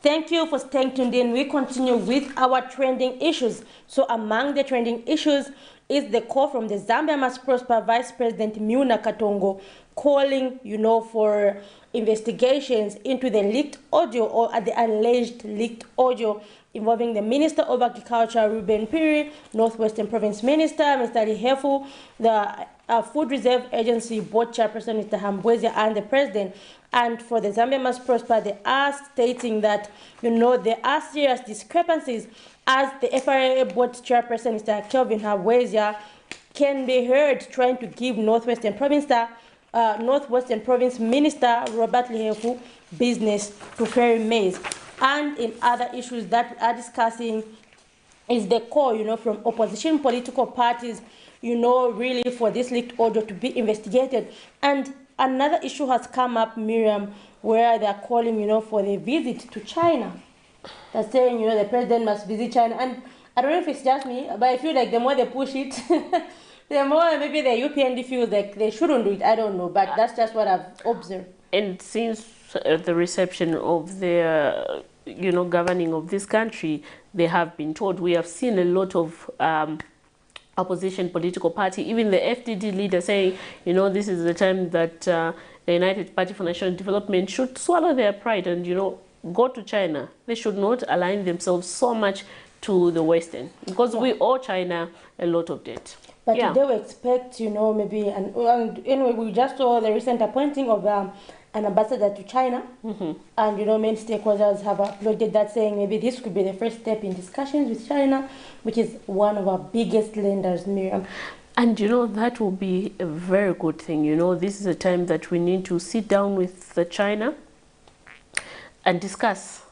Thank you for staying tuned in. We continue with our trending issues. So among the trending issues is the call from the Zambia Must Prosper Vice President Miuna Katongo calling, you know, for investigations into the leaked audio or the alleged leaked audio involving the Minister of Agriculture, Ruben Piri, Northwestern Province Minister, Mr. Lihefu, the Food Reserve Agency Board Chairperson, Mr. Hambwezia, and the President. And for the Zambia Must Prosper, they are stating that, you know, there are serious discrepancies as the FRA Board Chairperson, Mr. Kelvin Hambwezia, can be heard trying to give Northwestern Province Minister Robert Lihefu business to ferry maize. And in other issues that we are discussing is the call, you know, from opposition political parties, you know, really for this leaked audio to be investigated. And another issue has come up, Miriam, where they're calling, you know, for the visit to China. They're saying, you know, the president must visit China. And I don't know if it's just me, but I feel like the more they push it, the more maybe the UPND feels like they shouldn't do it. I don't know, but that's just what I've observed. And since the reception of the, you know, governing of this country, they have been told, we have seen a lot of opposition political party, even the FDD leader saying, you know, this is the time that the United Party for National Development should swallow their pride and, you know, go to China. They should not align themselves so much to the Western, because we owe China a lot of debt. But they will expect, you know, maybe, and anyway, we just saw the recent appointing of an ambassador to China, and, you know, main stakeholders have applauded that, saying maybe this could be the first step in discussions with China, which is one of our biggest lenders, Miriam. And, you know, that will be a very good thing. You know, this is a time that we need to sit down with China and discuss,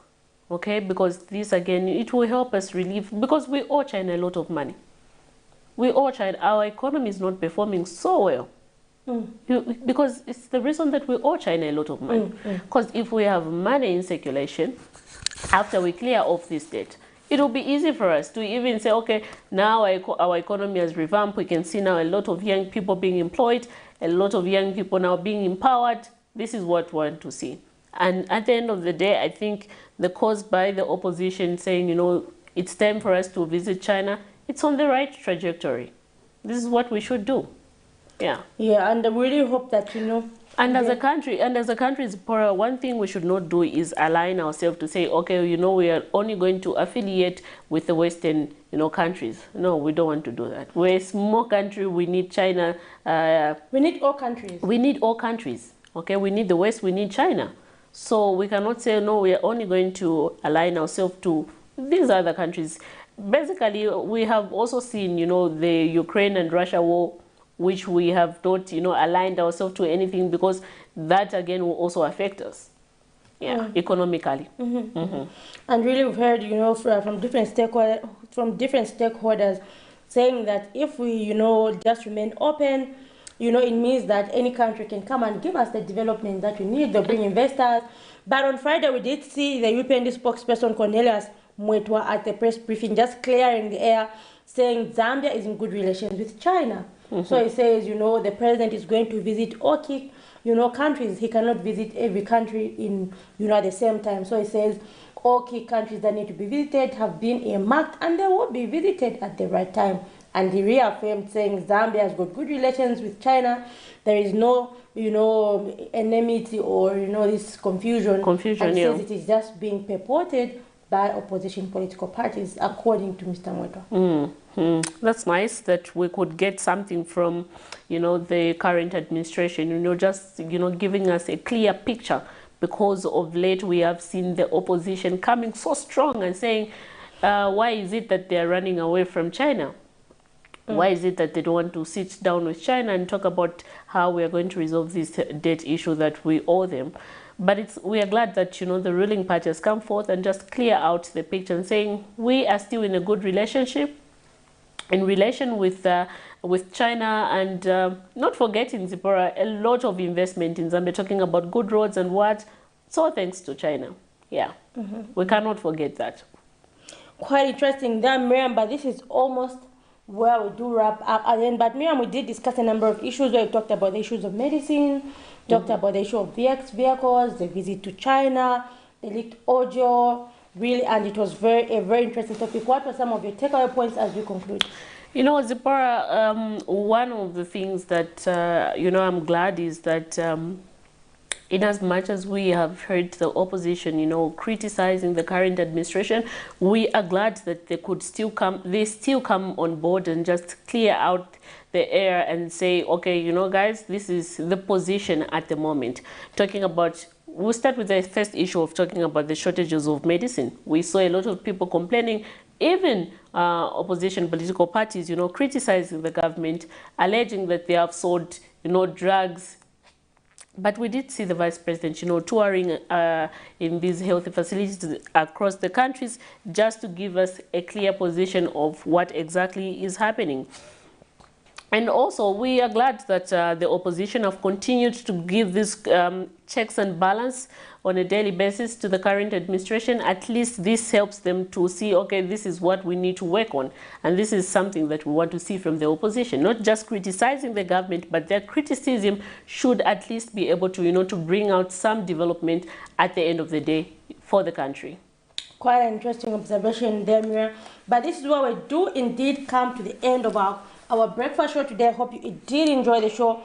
okay? Because this, again, it will help us relieve, because we owe China a lot of money. We owe China. Our economy is not performing so well. Because it's the reason that we owe China a lot of money. Because if we have money in circulation, after we clear off this debt, it will be easy for us to even say, okay, now our economy has revamped. We can see now a lot of young people being employed, a lot of young people now being empowered. This is what we want to see. And at the end of the day, I think the cause by the opposition saying, you know, it's time for us to visit China, it's on the right trajectory. This is what we should do. Yeah. Yeah, and I really hope that, you know. And as a country, Zipporah, one thing we should not do is align ourselves to say, okay, you know, we are only going to affiliate with the Western, you know, countries. No, we don't want to do that. We're a small country. We need China. We need all countries. We need all countries. Okay, we need the West. We need China. So we cannot say, no, we are only going to align ourselves to these other countries. Basically, we have also seen, you know, the Ukraine and Russia war, which we have not, you know, aligned ourselves to anything, because that, again, will also affect us, economically. And really, we've heard, you know, from different stakeholders saying that if we, you know, just remain open, you know, it means that any country can come and give us the development that we need. They'll bring investors. But on Friday, we did see the UPND spokesperson Cornelius Mwetwa at the press briefing, just clearing the air, saying Zambia is in good relations with China. So he says, you know, the president is going to visit all key, you know, countries. He cannot visit every country in, you know, at the same time. So he says all key countries that need to be visited have been earmarked, and they will be visited at the right time. And he reaffirmed, saying Zambia has got good relations with China. There is no, you know, enmity or, you know, this confusion. And says it is just being purported by opposition political parties, according to Mr. Mwetwa. That's nice that we could get something from, you know, the current administration, you know, just, you know, giving us a clear picture, because of late we have seen the opposition coming so strong and saying, why is it that they're running away from China? Why is it that they don't want to sit down with China and talk about how we are going to resolve this debt issue that we owe them? But we are glad that, you know, the ruling party has come forth and just clear out the picture and saying we are still in a good relationship, in relation with China, and not forgetting, Zipporah, a lot of investment in Zambia, talking about good roads and what, so thanks to China. Yeah, we cannot forget that. Quite interesting there, Miriam, but this is almost where we do wrap up again. But Miriam, we did discuss a number of issues where we talked about the issues of medicine, talked about the issue of vehicles, the visit to China, the leaked audio, really, and it was a very interesting topic. What were some of your takeaway points as we conclude? You know, Zipporah, one of the things that, you know, I'm glad is that in as much as we have heard the opposition, you know, criticizing the current administration, we are glad that they still come on board and just clear out the air and say, okay, you know, guys, this is the position at the moment. Talking about, we'll start with the first issue of talking about the shortages of medicine. We saw a lot of people complaining, even opposition political parties, you know, criticizing the government, alleging that they have sold, you know, drugs. But we did see the Vice President, you know, touring in these health facilities across the countries, just to give us a clear position of what exactly is happening. And also, we are glad that the opposition have continued to give this checks and balance on a daily basis to the current administration. At least this helps them to see, okay, this is what we need to work on. And this is something that we want to see from the opposition, not just criticizing the government, but their criticism should at least be able to, to bring out some development at the end of the day for the country. Quite an interesting observation there, Miriam. But this is where we do indeed come to the end of our breakfast show today. I hope you did enjoy the show.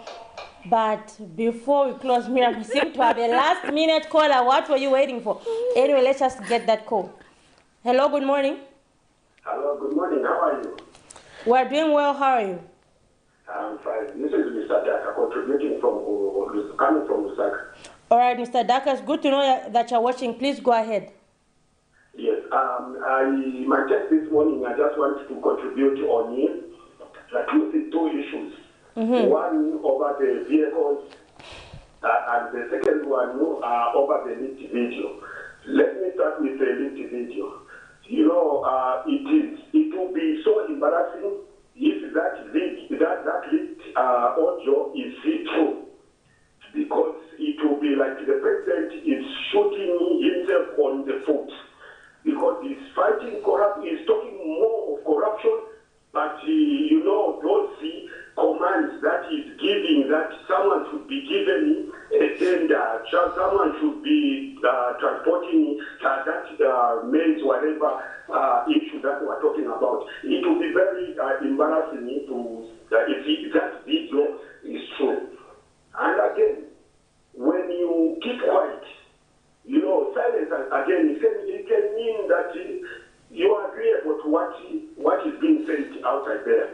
But before we close, Miriam, we seem to have a last-minute caller. What were you waiting for? Anyway, let's just get that call. Hello, good morning. Hello, good morning. How are you? We're doing well. How are you? I'm fine. This is Mr. Daka contributing coming from Lusaka. All right, Mr. Daka, it's good to know that you're watching. Please go ahead. Yes, my text this morning, I just want to contribute on two issues. One over the vehicles, and the second one over the leaked video. Let me start with the leaked video. It will be so embarrassing if that leaked audio is true, because it will be like the president is shooting himself on the foot. Because he's fighting corruption, he's talking more of corruption, but those commands that he's giving, that someone should be given a tender, someone should be transporting that means whatever issue that we're talking about. It will be very embarrassing if that video is true. And again, when you keep quiet, silence again, it can mean that you agree with what is being said outside there.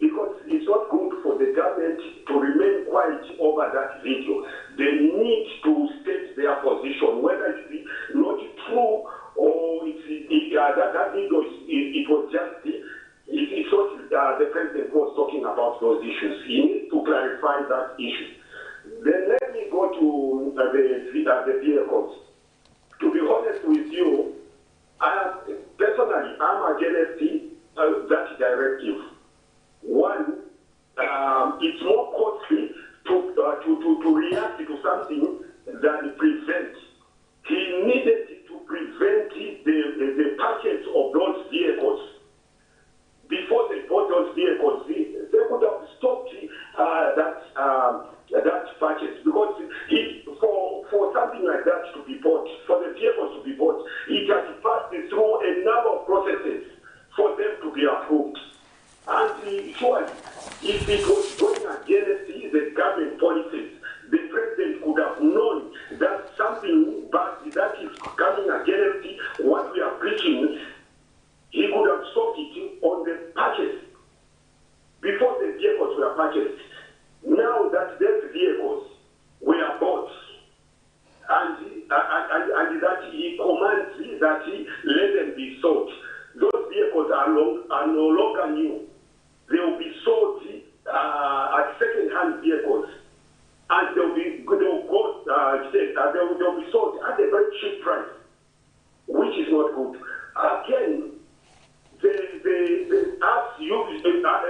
Because it's not good for the government to remain quiet over that video. They need to state their position, whether it's not true or that video it was just it's what the president was talking about those issues. He needs to clarify that issue. Then let me go to the vehicles. To be honest with you, personally, I'm against that directive. One, it's more costly to react to something than prevent. He needed to prevent the purchase of those vehicles. Before they bought those vehicles, they would have stopped that purchase, because for something like that to be bought, for the vehicles to be bought, it has passed through a number of processes for them to be approved. And surely, if it was going against the government policies, the president could have known that something bad that is coming against what we are preaching. He could have stopped it on the purchase before the vehicles were purchased. Now that those vehicles were bought, and that he commands that he let them be sold, those vehicles are no longer new. They will be sold as second-hand vehicles, and they'll be sold at a very cheap price, which is not good. Again,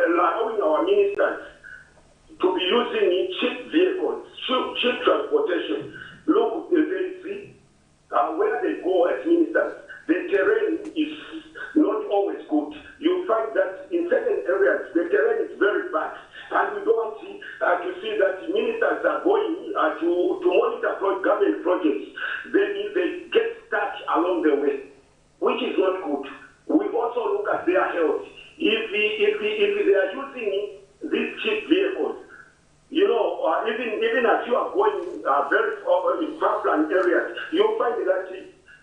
allowing our ministers to be using cheap vehicles, cheap transportation. Look, they see where they go as ministers, the terrain is not always good. You find that in certain areas, the terrain is very bad. And we don't want to see that ministers are going to monitor government projects. Then they get stuck along the way, which is not good. We also look at their health. If they are using these cheap vehicles, even as you are going very in far-flung areas, you'll find that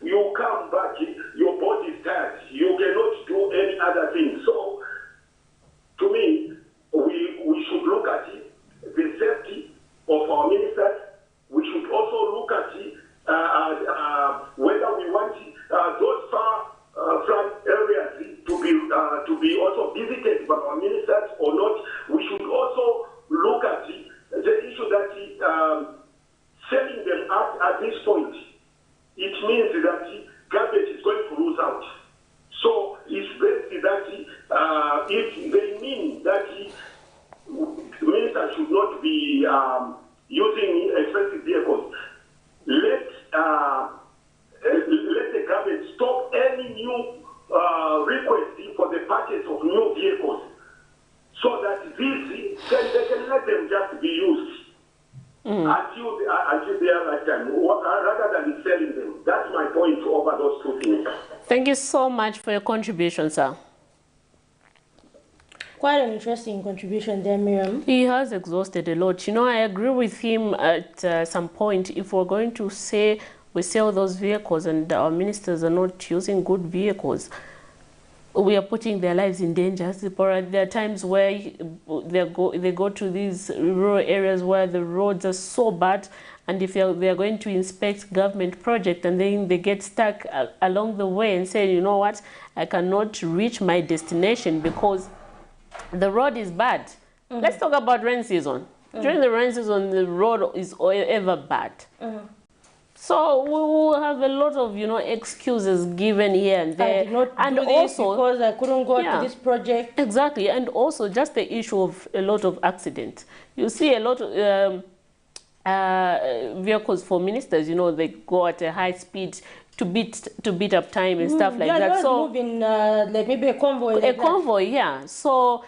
you come back, your body is tired. You cannot do any other thing. So, to me, we should look at the safety of our ministers. We should also look at whether we want those far-flung areas to be also visited by our ministers or not. We should also look at the issue that selling them at this point, it means that government is going to lose out. So it's best that if they mean that minister should not be using expensive vehicles. Let the government stop any new request for the purchase of new vehicles, so that they can let them just be used until the other time, rather than selling them. That's my point over those two things. Thank you so much for your contribution, sir. Quite an interesting contribution there, Miriam. He has exhausted a lot. You know, I agree with him at some point. If we're going to say we sell those vehicles and our ministers are not using good vehicles, we are putting their lives in danger. There are times where they go to these rural areas where the roads are so bad, and if they are going to inspect government project and then they get stuck along the way and say, you know what, I cannot reach my destination because the road is bad. Let's talk about rain season. During the rain season, the road is ever bad. So we will have a lot of, you know, excuses given here and there. I did not and do this because I couldn't go to this project. Exactly, and also just the issue of a lot of accidents. You see a lot of vehicles for ministers, you know, they go at a high speed to beat up time and stuff like that. So moving like maybe a convoy. A convoy, yeah. So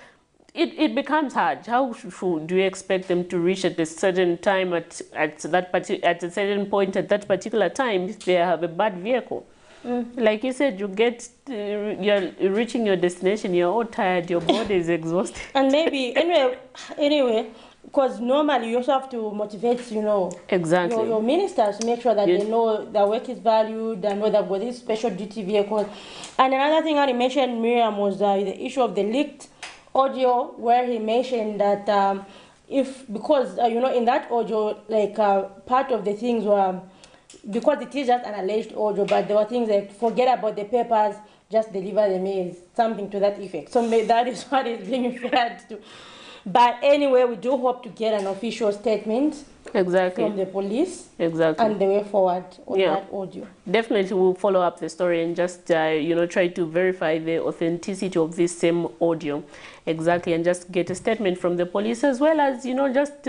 it becomes hard. How do you expect them to reach at a certain time at a certain point at that particular time if they have a bad vehicle? Like you said, you're reaching your destination, you're all tired, your body is exhausted. And maybe anyway, because normally you also have to motivate, you know, exactly your ministers to make sure that they know their work is valued and know that with these special duty vehicles. And another thing I mentioned, Miriam, was the issue of the leaked audio, where he mentioned that because you know, in that audio, like part of the things were, because it is just an alleged audio, but there were things like forget about the papers, just deliver the mails, something to that effect. So that is what is being referred to. But anyway, we do hope to get an official statement from the police and the way forward on that audio. Definitely we'll follow up the story and just you know, try to verify the authenticity of this same audio and just get a statement from the police, as well as, you know, just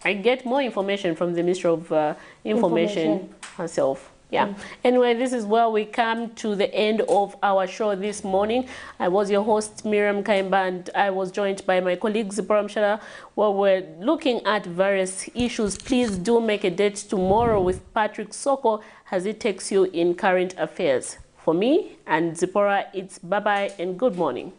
I get more information from the Ministry of Information herself. Anyway, this is where we come to the end of our show this morning. I was your host, Miriam Kaimba, and I was joined by my colleague, Zipporah Mshara, where we're looking at various issues. Please do make a date tomorrow with Patrick Soko as he takes you in current affairs. For me and Zipporah, it's bye-bye and good morning.